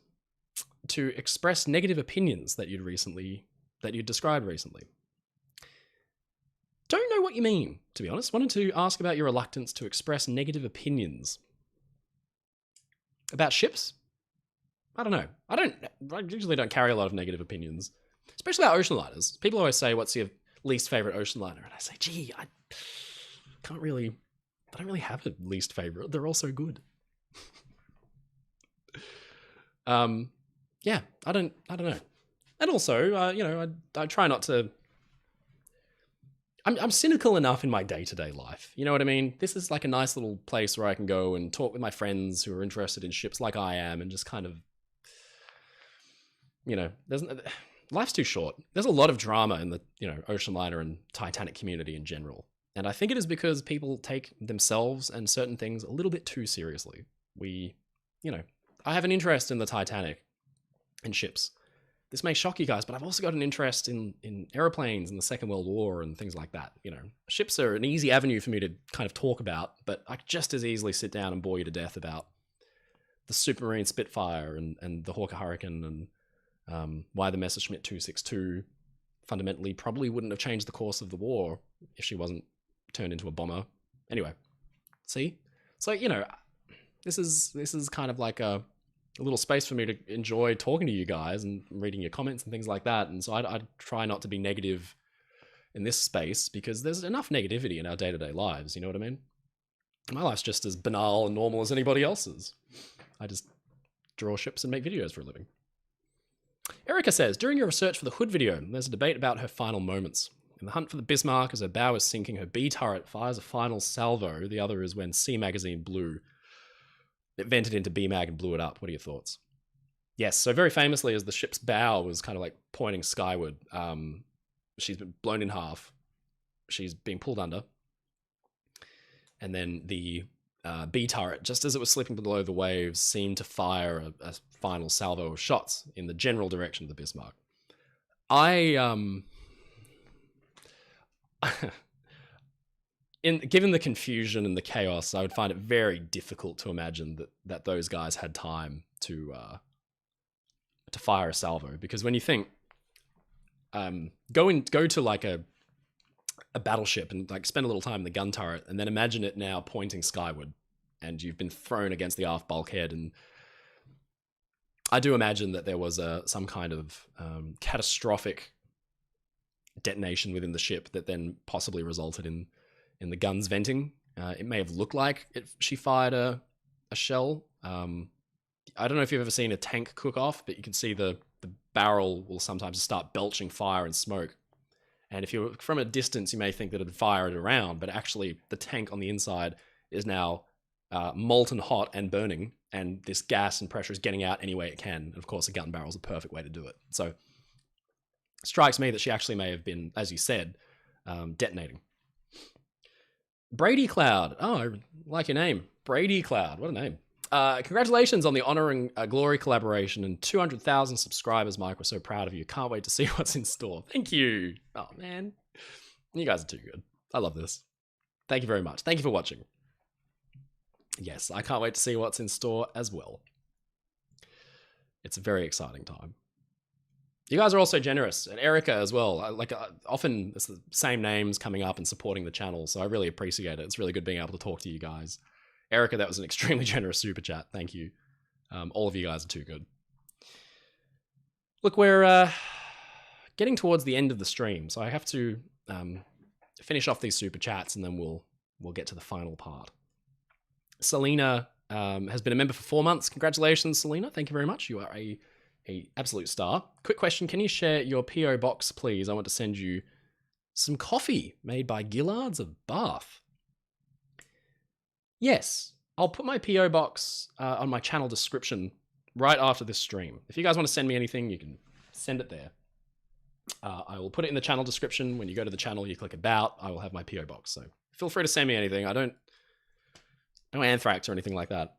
to express negative opinions that you'd described recently." Don't know what you mean, to be honest. Wanted to ask about your reluctance to express negative opinions. About ships? I don't know. I usually don't carry a lot of negative opinions, especially about ocean liners. People always say, "What's your least favorite ocean liner?" And I say, "Gee, I don't really have a least favorite. They're all so good." Yeah, I don't know. And also, you know, I try not to. I'm cynical enough in my day-to-day life. You know what I mean? This is like a nice little place where I can go and talk with my friends who are interested in ships like I am, and just kind of, you know, life's too short. There's a lot of drama in the, you know, Oceanliner and Titanic community in general. And I think it is because people take themselves and certain things a little bit too seriously. You know, I have an interest in the Titanic and ships. This may shock you guys, but I've also got an interest in airplanes and the Second World War and things like that. You know, ships are an easy avenue for me to kind of talk about, but I could just as easily sit down and bore you to death about the Supermarine Spitfire and the Hawker Hurricane and why the Messerschmitt 262 fundamentally probably wouldn't have changed the course of the war if she wasn't turned into a bomber. Anyway, see? So, you know, this is kind of like a little space for me to enjoy talking to you guys and reading your comments and things like that. And so I try not to be negative in this space because there's enough negativity in our day-to-day lives. You know what I mean? My life's just as banal and normal as anybody else's. I just draw ships and make videos for a living. Erica says, "During your research for the Hood video, there's a debate about her final moments. In the hunt for the Bismarck, as her bow is sinking, her B turret fires a final salvo. The other is when C magazine blew. It vented into B mag and blew it up. What are your thoughts?" Yes, so very famously, as the ship's bow was kind of like pointing skyward, she's been blown in half. She's being pulled under. And then the B turret, just as it was slipping below the waves, seemed to fire a final salvo of shots in the general direction of the Bismarck. Given the confusion and the chaos, I would find it very difficult to imagine that those guys had time to fire a salvo. Because when you think, go to like a battleship and like spend a little time in the gun turret, and then imagine it now pointing skyward, and you've been thrown against the aft bulkhead. And I do imagine that there was some kind of catastrophic detonation within the ship that then possibly resulted in the guns venting. It may have looked like she fired a shell. I don't know if you've ever seen a tank cook off, but you can see the barrel will sometimes start belching fire and smoke. And if you're from a distance, you may think that it'd fire it around, but actually the tank on the inside is now molten hot and burning, and this gas and pressure is getting out any way it can. And of course, a gun barrel is a perfect way to do it. So it strikes me that she actually may have been, as you said, detonating. Brady Cloud. Oh, I like your name. Brady Cloud. What a name. Congratulations on the Honor and Glory collaboration and 200,000 subscribers, Mike. We're so proud of you. Can't wait to see what's in store. Thank you. Oh, man. You guys are too good. I love this. Thank you very much. Thank you for watching. Yes, I can't wait to see what's in store as well. It's a very exciting time. You guys are also generous, and Erica as well. Often it's the same names coming up and supporting the channel, so I really appreciate it. It's really good being able to talk to you guys. Erica, that was an extremely generous super chat. Thank you. All of you guys are too good. Look, we're getting towards the end of the stream, so I have to finish off these super chats, and then we'll get to the final part. Selena has been a member for 4 months. Congratulations, Selena. Thank you very much. You are a absolute star. Quick question. Can you share your P.O. box, please? I want to send you some coffee made by Gillard's of Bath. Yes, I'll put my P.O. box on my channel description right after this stream. If you guys want to send me anything, you can send it there. I will put it in the channel description. When you go to the channel, you click about, I will have my P.O. box. So feel free to send me anything. I don't anthrax or anything like that.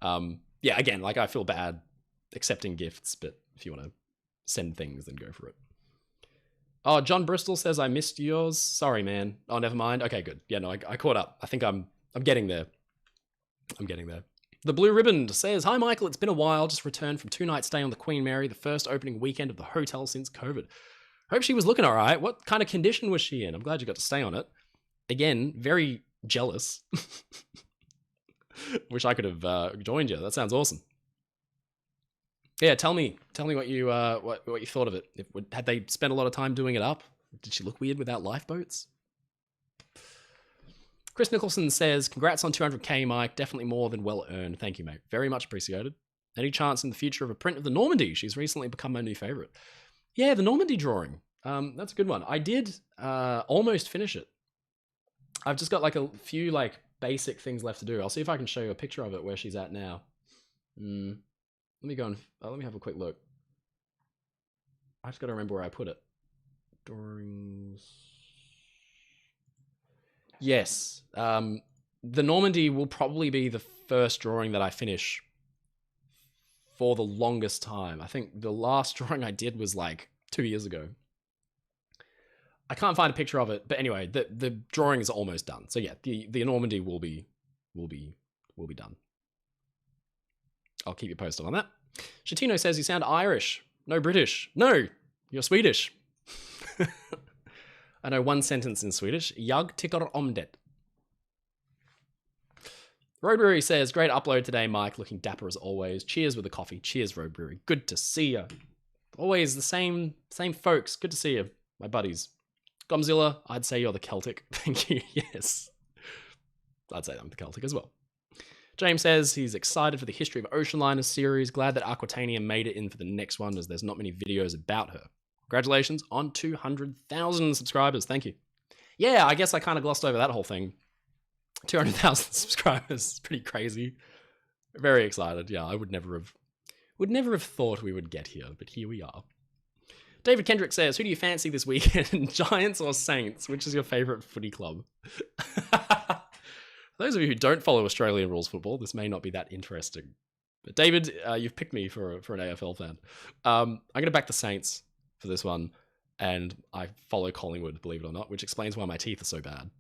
Yeah, again, like I feel bad accepting gifts, but if you want to send things, then go for it. Oh, John Bristol says I missed yours. Sorry, man. Oh, never mind. Okay, good. Yeah, no, I caught up. I think I'm getting there. I'm getting there. The Blue Ribbon says, hi, Michael. It's been a while. Just returned from 2-night stay on the Queen Mary, the first opening weekend of the hotel since COVID. Hope she was looking all right. What kind of condition was she in? I'm glad you got to stay on it. Again, very jealous. Wish I could have joined you. That sounds awesome. Yeah, tell me what you thought of it. Had they spent a lot of time doing it up? Did she look weird without lifeboats? Chris Nicholson says, congrats on 200k, Mike. Definitely more than well earned. Thank you, mate. Very much appreciated. Any chance in the future of a print of the Normandy? She's recently become my new favorite. Yeah, the Normandy drawing. That's a good one. I did almost finish it. I've just got like a few like basic things left to do. I'll see if I can show you a picture of it where she's at now. Let me go and let me have a quick look. I just got to remember where I put it. Drawings. Yes. The Normandy will probably be the first drawing that I finish for the longest time. I think the last drawing I did was like 2 years ago. I can't find a picture of it, but anyway, the drawing is almost done. So yeah, the Normandy will be done. I'll keep you posted on that. Shatino says you sound Irish. No British. No, you're Swedish. I know one sentence in Swedish. Jag tycker om det. Roadbury says, great upload today, Mike. Looking dapper as always. Cheers with a coffee. Cheers, Roadbury. Good to see you. Always the same folks. Good to see you, my buddies. Gomzilla, I'd say you're the Celtic. Thank you. Yes. I'd say I'm the Celtic as well. James says he's excited for the History of Oceanliner series. Glad that Aquatania made it in for the next one as there's not many videos about her. Congratulations on 200,000 subscribers. Thank you. Yeah, I guess I kind of glossed over that whole thing. 200,000 subscribers. Pretty crazy. Very excited. Yeah, I would never have thought we would get here, but here we are. David Kendrick says, who do you fancy this weekend? Giants or Saints? Which is your favorite footy club? For those of you who don't follow Australian rules football, this may not be that interesting. But David, you've picked me for an AFL fan. I'm going to back the Saints for this one, and I follow Collingwood, believe it or not, which explains why my teeth are so bad.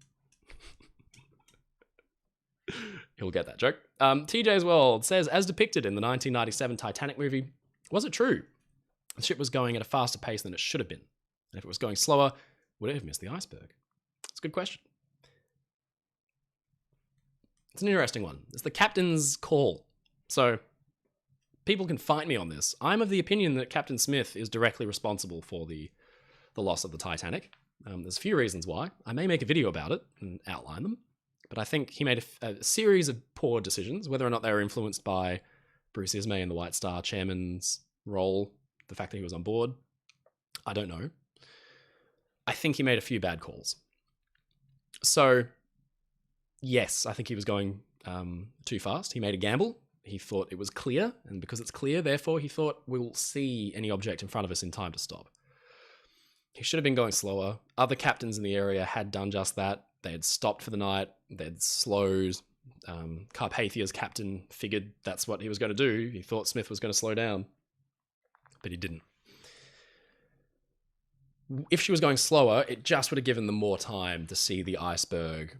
He'll get that joke. TJ's World says, as depicted in the 1997 Titanic movie, was it true? The ship was going at a faster pace than it should have been. And if it was going slower, would it have missed the iceberg? It's a good question. It's an interesting one. It's the captain's call. So people can fight me on this. I'm of the opinion that Captain Smith is directly responsible for the loss of the Titanic. There's a few reasons why. I may make a video about it and outline them. But I think he made a series of poor decisions, whether or not they were influenced by Bruce Ismay and the White Star chairman's role, the fact that he was on board. I don't know. I think he made a few bad calls. So, yes, I think he was going too fast. He made a gamble. He thought it was clear, and because it's clear, therefore, he thought we'll see any object in front of us in time to stop. He should have been going slower. Other captains in the area had done just that. They had stopped for the night. They had slowed. Carpathia's captain figured that's what he was going to do. He thought Smith was going to slow down, but he didn't. If she was going slower, it just would have given them more time to see the iceberg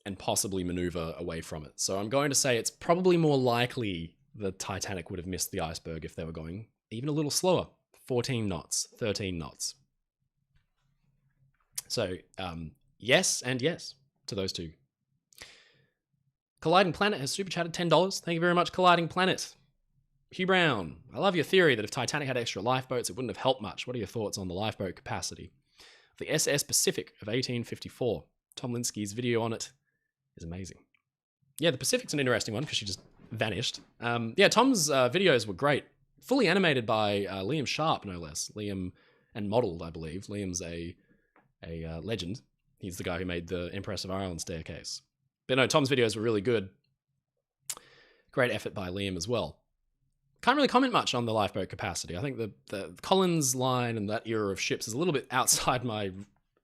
and possibly maneuver away from it. So I'm going to say it's probably more likely the Titanic would have missed the iceberg if they were going even a little slower. 14 knots, 13 knots. So, yes and yes to those two. Colliding Planet has super chatted $10. Thank you very much, Colliding Planet. Hugh Brown, I love your theory that if Titanic had extra lifeboats, it wouldn't have helped much. What are your thoughts on the lifeboat capacity? The SS Pacific of 1854. Tom Linsky's video on it is amazing. Yeah, the Pacific's an interesting one because she just vanished. Yeah, Tom's videos were great. Fully animated by Liam Sharp, no less. Liam, and modelled, I believe. Liam's a legend. He's the guy who made the Empress of Ireland staircase. But no, Tom's videos were really good. Great effort by Liam as well. Can't really comment much on the lifeboat capacity. I think the Collins line and that era of ships is a little bit outside my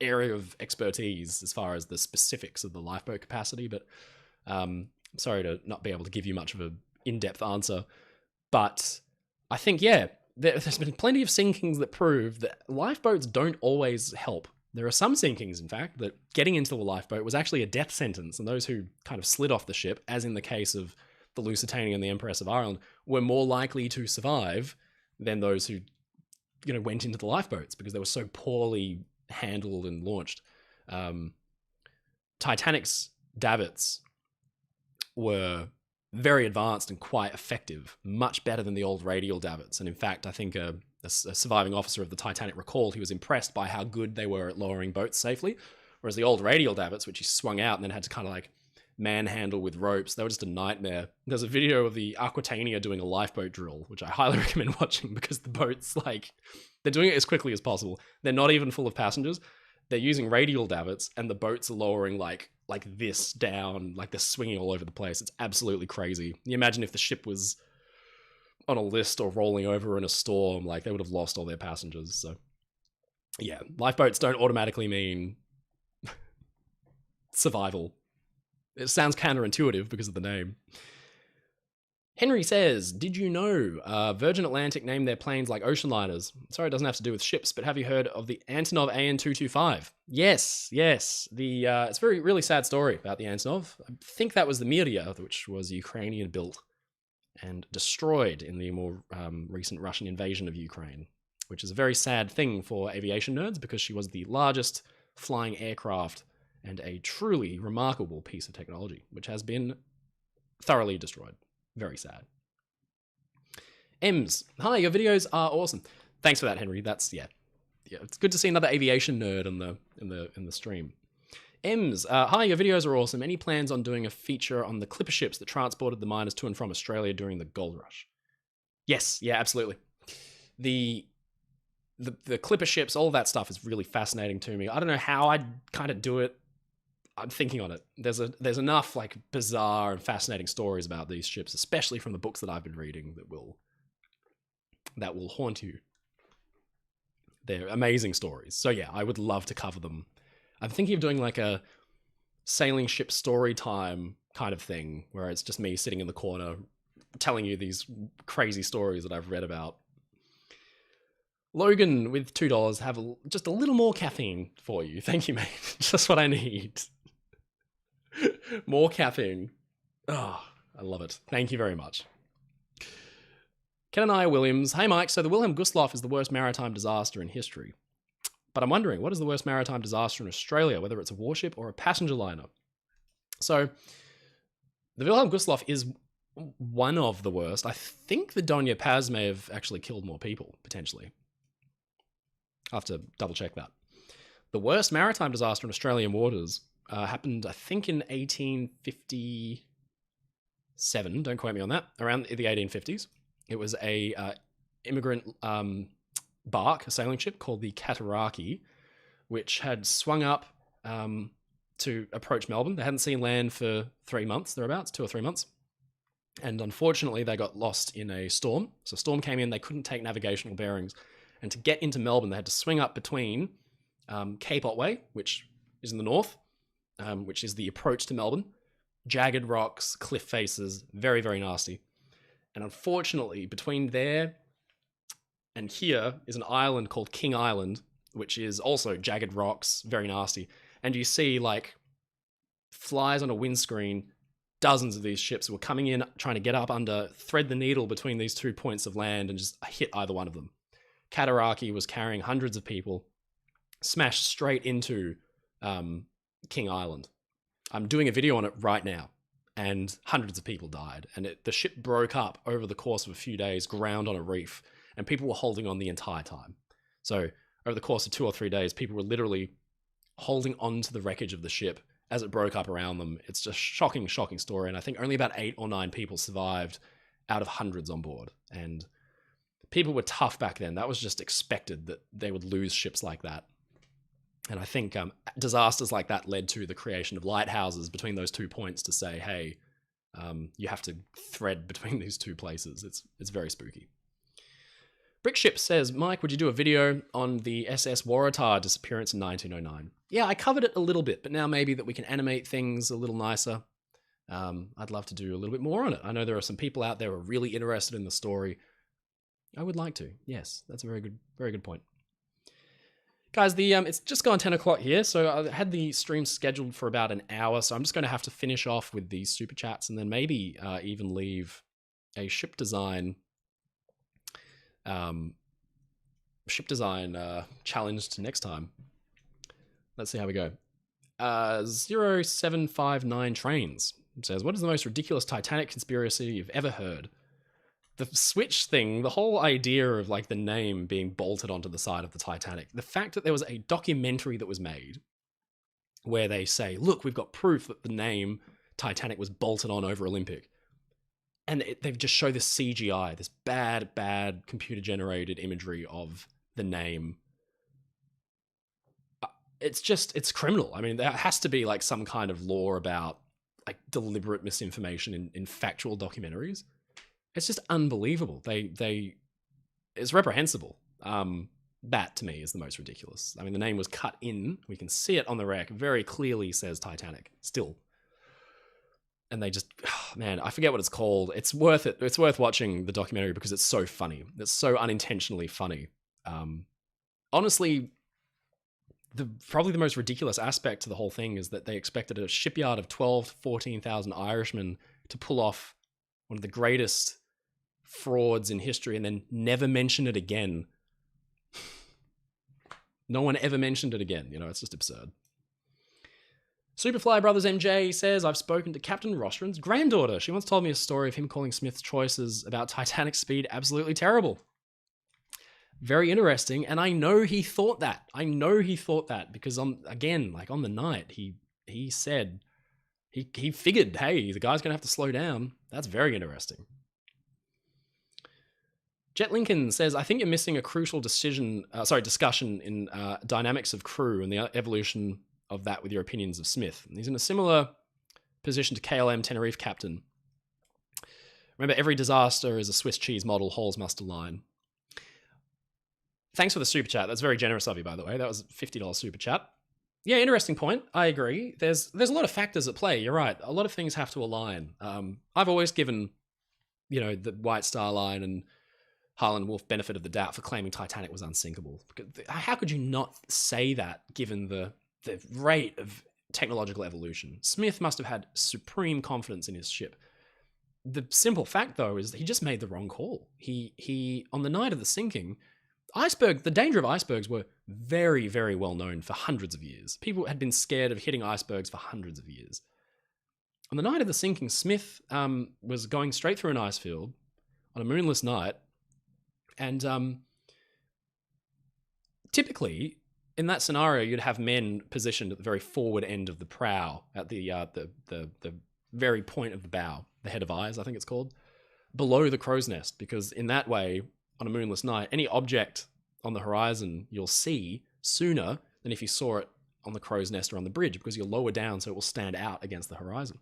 area of expertise as far as the specifics of the lifeboat capacity, but I'm sorry to not be able to give you much of an in-depth answer. But I think, yeah, there's been plenty of sinkings that prove that lifeboats don't always help. There are some sinkings, in fact, that getting into a lifeboat was actually a death sentence, and those who kind of slid off the ship, as in the case of the Lusitania and the Empress of Ireland, were more likely to survive than those who, went into the lifeboats because they were so poorly handled and launched. Titanic's davits were very advanced and quite effective, much better than the old radial davits. And in fact, I think a surviving officer of the Titanic recalled he was impressed by how good they were at lowering boats safely, whereas the old radial davits, which he swung out and then had to kind of like manhandle with ropes, they were just a nightmare. There's a video of the Aquitania doing a lifeboat drill, which I highly recommend watching because the boats, they're doing it as quickly as possible. They're not even full of passengers. They're using radial davits, and the boats are lowering like this down, like they're swinging all over the place. It's absolutely crazy. You imagine if the ship was on a list or rolling over in a storm, they would have lost all their passengers. So yeah, lifeboats don't automatically mean survival. It sounds counterintuitive because of the name. Henry says, did you know Virgin Atlantic named their planes like oceanliners? Sorry, it doesn't have to do with ships, but have you heard of the Antonov AN-225? Yes. It's a really sad story about the Antonov. I think that was the Miria, which was Ukrainian built and destroyed in the more recent Russian invasion of Ukraine, which is a very sad thing for aviation nerds because she was the largest flying aircraft and a truly remarkable piece of technology, which has been thoroughly destroyed. Very sad. Ems, hi, your videos are awesome. Thanks for that, Henry. That's it's good to see another aviation nerd in the stream. Ems, hi, your videos are awesome. Any plans on doing a feature on the clipper ships that transported the miners to and from Australia during the gold rush? Yes, yeah, absolutely. The clipper ships, all that stuff is really fascinating to me. I don't know how I'd kind of do it. I'm thinking on it. There's enough bizarre and fascinating stories about these ships, especially from the books that I've been reading, that will haunt you. They're amazing stories. So yeah, I would love to cover them. I'm thinking of doing a sailing ship story time kind of thing, where it's just me sitting in the corner telling you these crazy stories that I've read about. Logan with $2 have just a little more caffeine for you. Thank you, mate. Just what I need. More caffeine. Oh, I love it. Thank you very much. Kenaniah Williams. Hey, Mike. So the Wilhelm Gustloff is the worst maritime disaster in history. But I'm wondering, what is the worst maritime disaster in Australia, whether it's a warship or a passenger liner? So the Wilhelm Gustloff is one of the worst. I think the Donia Paz may have actually killed more people, potentially. I'll have to double check that. The worst maritime disaster in Australian waters happened, I think, in 1857. Don't quote me on that. Around the 1850s. It was a immigrant bark, a sailing ship called the Cataraqui, which had swung up to approach Melbourne. They hadn't seen land for 3 months, thereabouts, 2 or 3 months. And unfortunately, they got lost in a storm. So a storm came in, they couldn't take navigational bearings. And to get into Melbourne, they had to swing up between Cape Otway, which is in the north, which is the approach to Melbourne. Jagged rocks, cliff faces, very, very nasty. And unfortunately, between there and here is an island called King Island, which is also jagged rocks, very nasty. And you see flies on a windscreen, dozens of these ships were coming in, trying to get up under, thread the needle between these 2 points of land and just hit either one of them. Cataraqui was carrying hundreds of people, smashed straight into King Island. I'm doing a video on it right now, and hundreds of people died. And the ship broke up over the course of a few days, ground on a reef, and people were holding on the entire time. So over the course of 2 or 3 days, people were literally holding on to the wreckage of the ship as it broke up around them. It's just shocking, shocking story. And I think only about 8 or 9 people survived out of hundreds on board. And people were tough back then. That was just expected that they would lose ships like that. And I think disasters like that led to the creation of lighthouses between those 2 points to say, hey, you have to thread between these 2 places. It's very spooky. Brickship says, Mike, would you do a video on the SS Waratah disappearance in 1909? Yeah, I covered it a little bit, but now maybe that we can animate things a little nicer. I'd love to do a little bit more on it. I know there are some people out there who are really interested in the story. I would like to. Yes, that's a very good point. Guys, it's just gone 10 o'clock here, so I had the stream scheduled for about an hour, so I'm just going to have to finish off with these super chats and then maybe even leave a ship design challenge to next time. Let's see how we go. 0759 Trains says, what is the most ridiculous Titanic conspiracy you've ever heard? The switch thing, the whole idea of like the name being bolted onto the side of the Titanic, the fact that there was a documentary that was made where they say, look, we've got proof that the name Titanic was bolted on over Olympic. And they've just shown this CGI, this bad computer-generated imagery of the name. It's criminal. I mean, there has to be like some kind of law about like deliberate misinformation in factual documentaries. It's just unbelievable. It's reprehensible. That to me is the most ridiculous. I mean, the name was cut in. We can see it on the wreck. Very clearly says Titanic still. And they just, man, I forget what it's called. It's worth it. It's worth watching the documentary because it's so funny. It's so unintentionally funny. Honestly, probably the most ridiculous aspect to the whole thing is that they expected a shipyard of 12,000 to 14,000 Irishmen to pull off one of the greatest frauds in history and then never mention it again. No one ever mentioned it again. You know, it's just absurd. Superfly Brothers MJ says, I've spoken to Captain Rostron's granddaughter. She once told me a story of him calling Smith's choices about Titanic speed absolutely terrible. Very interesting, and I know he thought that. Because on the night, he said, he figured, hey, the guy's going to have to slow down. That's very interesting. Jet Lincoln says, I think you're missing a crucial discussion in dynamics of crew and the evolution of that with your opinions of Smith. And he's in a similar position to KLM Tenerife captain. Remember, every disaster is a Swiss cheese model, holes must align. Thanks for the super chat. That's very generous of you, by the way. That was a $50 super chat. Yeah, interesting point. I agree. There's a lot of factors at play. You're right. A lot of things have to align. I've always given, the White Star Line and Harlan Wolff benefit of the doubt for claiming Titanic was unsinkable. How could you not say that given the rate of technological evolution? Smith must have had supreme confidence in his ship. The simple fact, though, is that he just made the wrong call. He on the night of the sinking, the danger of icebergs were very, very well known for hundreds of years. People had been scared of hitting icebergs for hundreds of years. On the night of the sinking, Smith was going straight through an ice field on a moonless night, and typically, in that scenario, you'd have men positioned at the very forward end of the prow, at the very point of the bow, the head of eyes, I think it's called, below the crow's nest, because in that way, on a moonless night, any object on the horizon you'll see sooner than if you saw it on the crow's nest or on the bridge, because you're lower down so it will stand out against the horizon.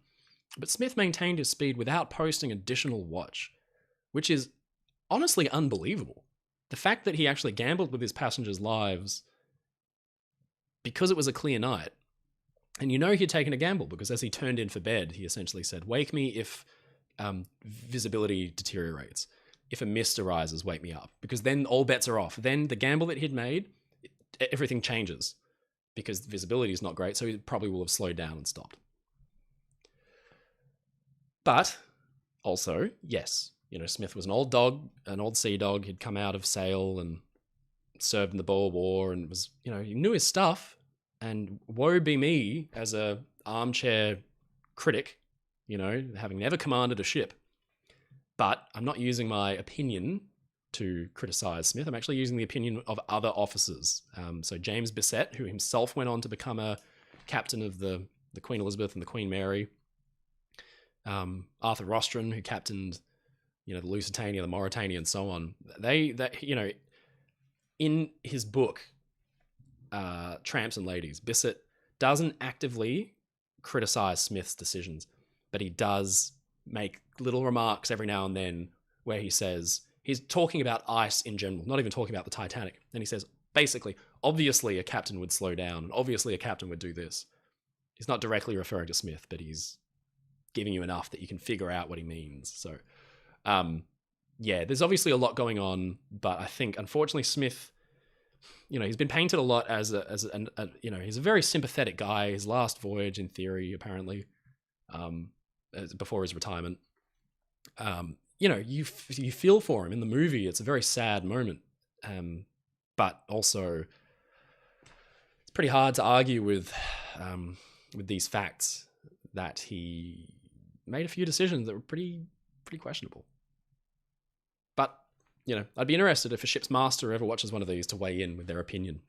But Smith maintained his speed without posting additional watch, which is honestly unbelievable. The fact that he actually gambled with his passengers' lives because it was a clear night, and he'd taken a gamble, because as he turned in for bed, he essentially said, wake me if visibility deteriorates. If a mist arises, wake me up, because then all bets are off. Then the gamble that he'd made, everything changes, because visibility is not great, so he probably will have slowed down and stopped. But also, yes, Smith was an old dog, an old sea dog. He'd come out of sail and served in the Boer War and was, he knew his stuff. And woe be me as a armchair critic, having never commanded a ship. But I'm not using my opinion to criticize Smith. I'm actually using the opinion of other officers. So James Bissett, who himself went on to become a captain of the the Queen Elizabeth and the Queen Mary. Arthur Rostron, who captained, the Lusitania, the Mauretania, and so on. In his book, Tramps and Ladies, Bissett doesn't actively criticize Smith's decisions, but he does make little remarks every now and then where he says, he's talking about ice in general, not even talking about the Titanic. And he says, basically, obviously a captain would slow down, and obviously a captain would do this. He's not directly referring to Smith, but he's giving you enough that you can figure out what he means. So, there's obviously a lot going on, but I think, unfortunately, Smith, he's been painted a lot as he's a very sympathetic guy. His last voyage, in theory, apparently, before his retirement, you feel for him in the movie. It's a very sad moment, but also it's pretty hard to argue with these facts that he made a few decisions that were pretty questionable. But I'd be interested if a ship's master ever watches one of these to weigh in with their opinion.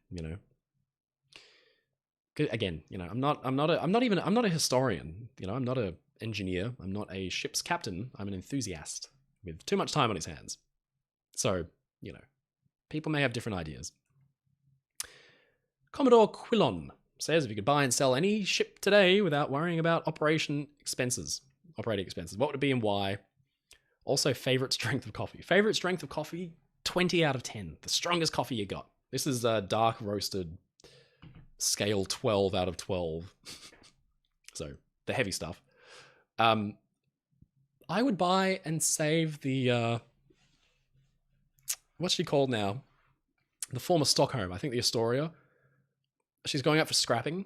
Again, I'm not a historian. I'm not an engineer. I'm not a ship's captain. I'm an enthusiast with too much time on his hands. So, people may have different ideas. Commodore Quillon says, if you could buy and sell any ship today without worrying about operating expenses, what would it be and why? Also, favorite strength of coffee. Favorite strength of coffee, 20 out of 10. The strongest coffee you got. This is dark roasted, scale 12 out of 12. So, the heavy stuff. I would buy and save the, what's she called now? The former Stockholm, I think the Astoria. She's going up for scrapping,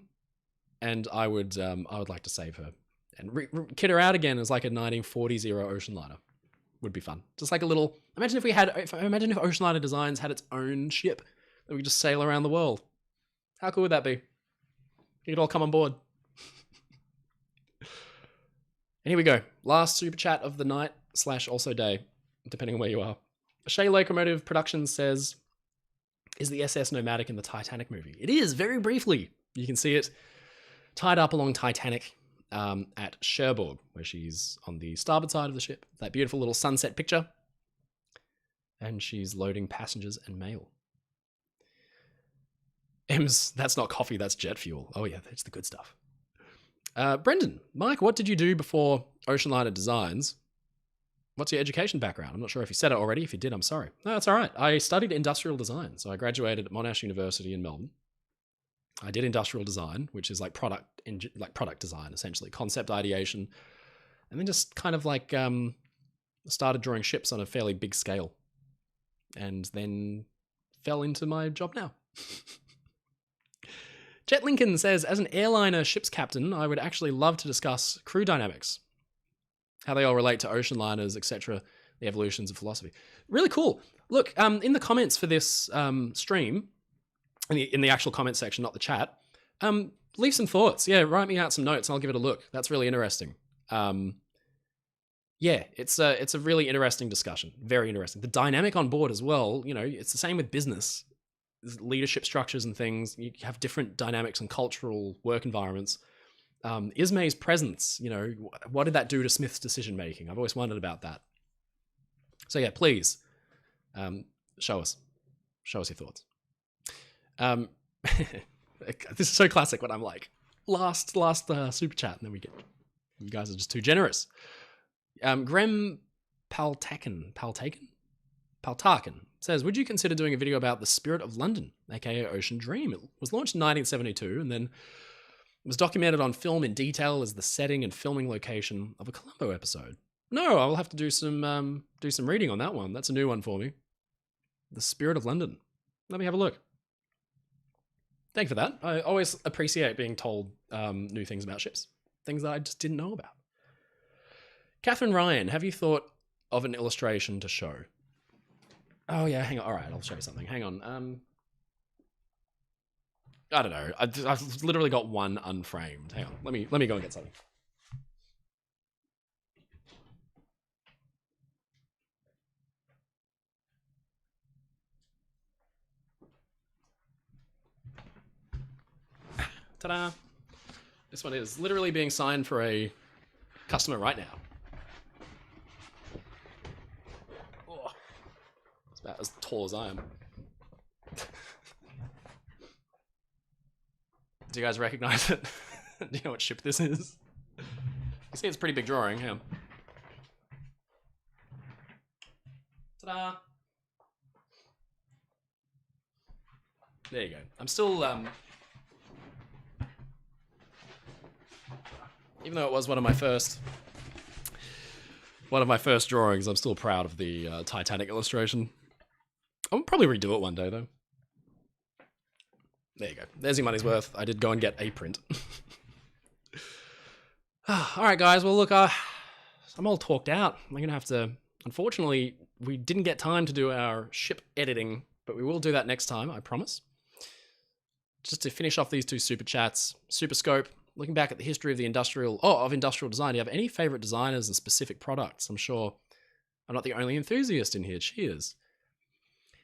and I would like to save her and kit her out again as like a 1940s era Oceanliner. Would be fun. Just like a little. Imagine if Oceanliner Designs had its own ship that we could just sail around the world. How cool would that be? You could all come on board. And here we go. Last super chat of the night / also day, depending on where you are. Shea Locomotive Productions says, is the SS Nomadic in the Titanic movie? It is, very briefly. You can see it tied up along Titanic at Cherbourg, where she's on the starboard side of the ship. That beautiful little sunset picture. And she's loading passengers and mail. Ems, that's not coffee, that's jet fuel. Oh yeah, that's the good stuff. Brendan, Mike, what did you do before Oceanliner Designs? What's your education background? I'm not sure if you said it already. If you did, I'm sorry. No, that's all right. I studied industrial design. So I graduated at Monash University in Melbourne. I did industrial design, which is like product design, essentially, concept ideation. And then just kind of like started drawing ships on a fairly big scale. And then fell into my job now. Jet Lincoln says, as an airliner ship's captain, I would actually love to discuss crew dynamics, how they all relate to ocean liners, etc., the evolutions of philosophy. Really cool. Look, in the comments for this stream, in the actual comment section, not the chat, leave some thoughts. Yeah, write me out some notes and I'll give it a look. That's really interesting. Yeah, it's a really interesting discussion. Very interesting. The dynamic on board as well, it's the same with business. Leadership structures and things, you have different dynamics and cultural work environments. Ismay's presence, what did that do to Smith's decision making? I've always wondered about that. So yeah, please show us your thoughts. This is so classic when I'm like last super chat, and then you guys are just too generous. Grem Paltaken says, would you consider doing a video about the Spirit of London, aka Ocean Dream? It was launched in 1972 and then was documented on film in detail as the setting and filming location of a Columbo episode. No, I'll have to do some reading on that one. That's a new one for me. The Spirit of London. Let me have a look. Thank you for that. I always appreciate being told new things about ships. Things that I just didn't know about. Catherine Ryan, have you thought of an illustration to show? Oh yeah, hang on. All right, I'll show you something. Hang on. I don't know. I've literally got one unframed. Hang on. Let me go and get something. Ta-da! This one is literally being signed for a customer right now. Oh, it's about as tall as I am. Do you guys recognize it? Do you know what ship this is? You see it's a pretty big drawing, yeah. Ta-da! There you go. I'm still, even though it was one of my first drawings, I'm still proud of the Titanic illustration. I'll probably redo it one day, though. There you go. There's your money's worth. I did go and get a print. Alright, guys. Well, look, I'm all talked out. I'm going to have to... Unfortunately, we didn't get time to do our ship editing, but we will do that next time, I promise. Just to finish off these two super chats, Super Scope, looking back at the history of the industrial design, do you have any favorite designers and specific products? I'm sure I'm not the only enthusiast in here. Cheers.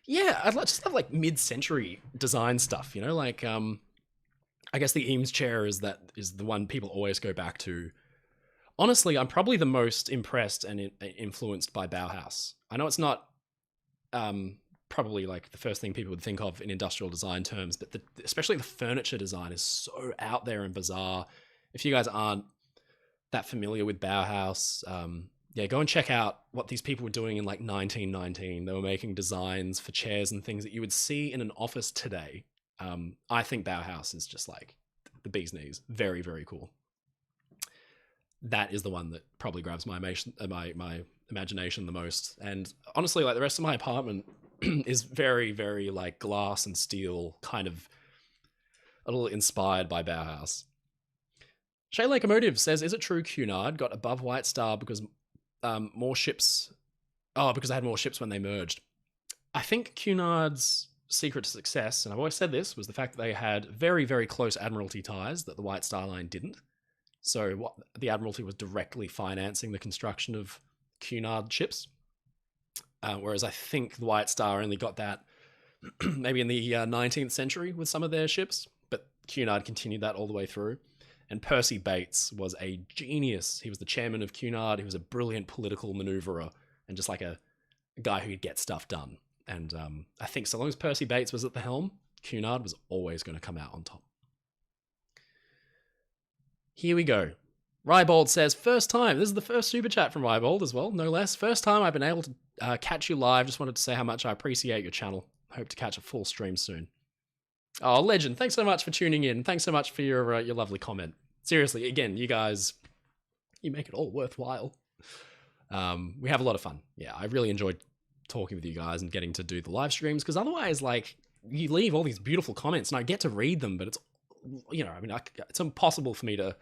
Yeah, I'd just love like mid-century design stuff, you know, like I guess the Eames chair is the one people always go back to. Honestly, I'm probably the most impressed and influenced by Bauhaus. I know it's not probably like the first thing people would think of in industrial design terms, but especially the furniture design is so out there and bizarre. If you guys aren't that familiar with Bauhaus, yeah, go and check out what these people were doing in like 1919. They were making designs for chairs and things that you would see in an office today. I think Bauhaus is just like the bee's knees. Very, very cool. That is the one that probably grabs my imagination the most. And honestly, like the rest of my apartment is very, very like glass and steel, kind of a little inspired by Bauhaus. Shay Locomotive says, is it true Cunard got above White Star because more ships... Oh, because they had more ships when they merged. I think Cunard's secret to success, and I've always said this, was the fact that they had very, very close Admiralty ties that the White Star Line didn't. So the Admiralty was directly financing the construction of Cunard ships. Whereas I think the White Star only got that maybe in the 19th century with some of their ships, but Cunard continued that all the way through. And Percy Bates was a genius. He was the chairman of Cunard. He was a brilliant political maneuverer and just like a guy who could get stuff done. And I think so long as Percy Bates was at the helm, Cunard was always going to come out on top. Here we go. Rybold says, first time. This is the first super chat from Rybold as well, no less. First time I've been able to catch you live. Just wanted to say how much I appreciate your channel. Hope to catch a full stream soon. Oh, legend. Thanks so much for tuning in. Thanks so much for your lovely comment. Seriously, again, you guys, you make it all worthwhile. We have a lot of fun. Yeah, I really enjoyed talking with you guys and getting to do the live streams, because otherwise, like, you leave all these beautiful comments and I get to read them, but it's, you know, I mean, it's impossible for me to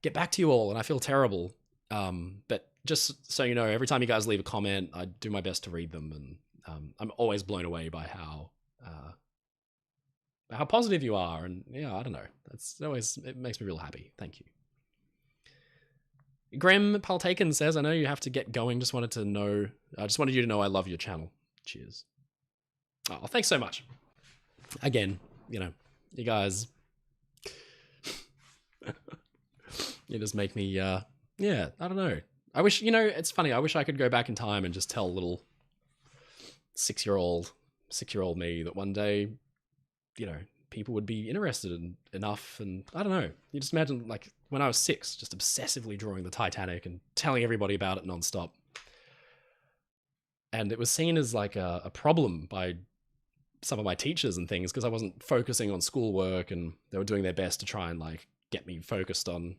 get back to you all, and I feel terrible. But just so you know, every time you guys leave a comment, I do my best to read them, and I'm always blown away by how positive you are. And yeah, I don't know, it makes me real happy. Thank you. Graham Paltaken says, I know you have to get going. I just wanted you to know I love your channel. Cheers. Oh, thanks so much. Again, you know, you guys, you just make me, yeah, I don't know. I wish, you know, it's funny. I wish I could go back in time and just tell little six-year-old me that one day, you know, people would be interested in enough. And I don't know, you just imagine like when I was 6, just obsessively drawing the Titanic and telling everybody about it nonstop. And it was seen as like a problem by some of my teachers and things, because I wasn't focusing on schoolwork, and they were doing their best to try and like get me focused on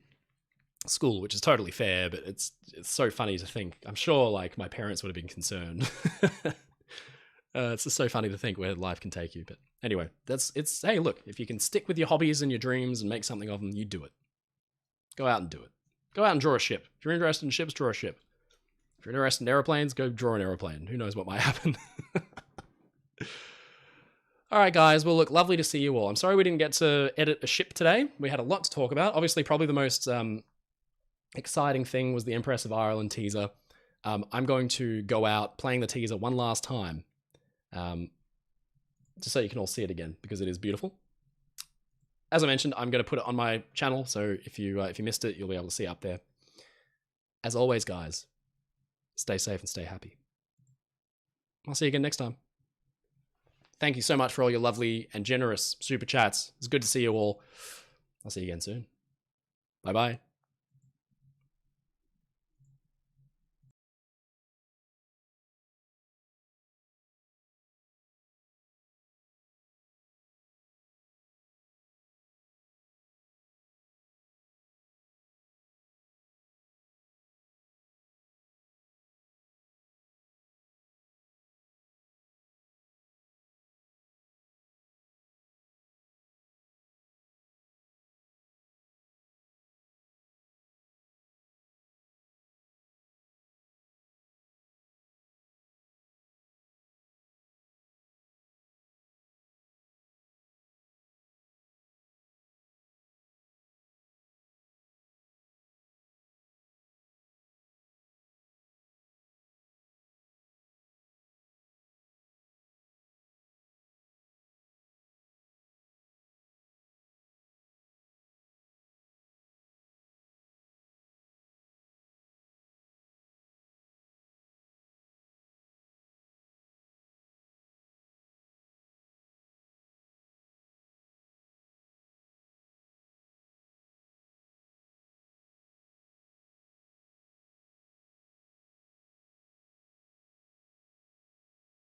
school, which is totally fair. But it's so funny to think, I'm sure like my parents would have been concerned. It's just so funny to think where life can take you. But anyway, hey, look, if you can stick with your hobbies and your dreams and make something of them, you do it. Go out and do it. Go out and draw a ship. If you're interested in ships, draw a ship. If you're interested in airplanes, go draw an airplane. Who knows what might happen. All right, guys. Well, look, lovely to see you all. I'm sorry we didn't get to edit a ship today. We had a lot to talk about. Obviously, probably the most exciting thing was the Empress of Ireland teaser. I'm going to go out playing the teaser one last time, just so you can all see it again, because it is beautiful. as I mentioned, I'm going to put it on my channel, so if you missed it, you'll be able to see it up there. As always, guys, stay safe and stay happy. I'll see you again next time. Thank you so much for all your lovely and generous super chats. It's good to see you all. I'll see you again soon. Bye-bye.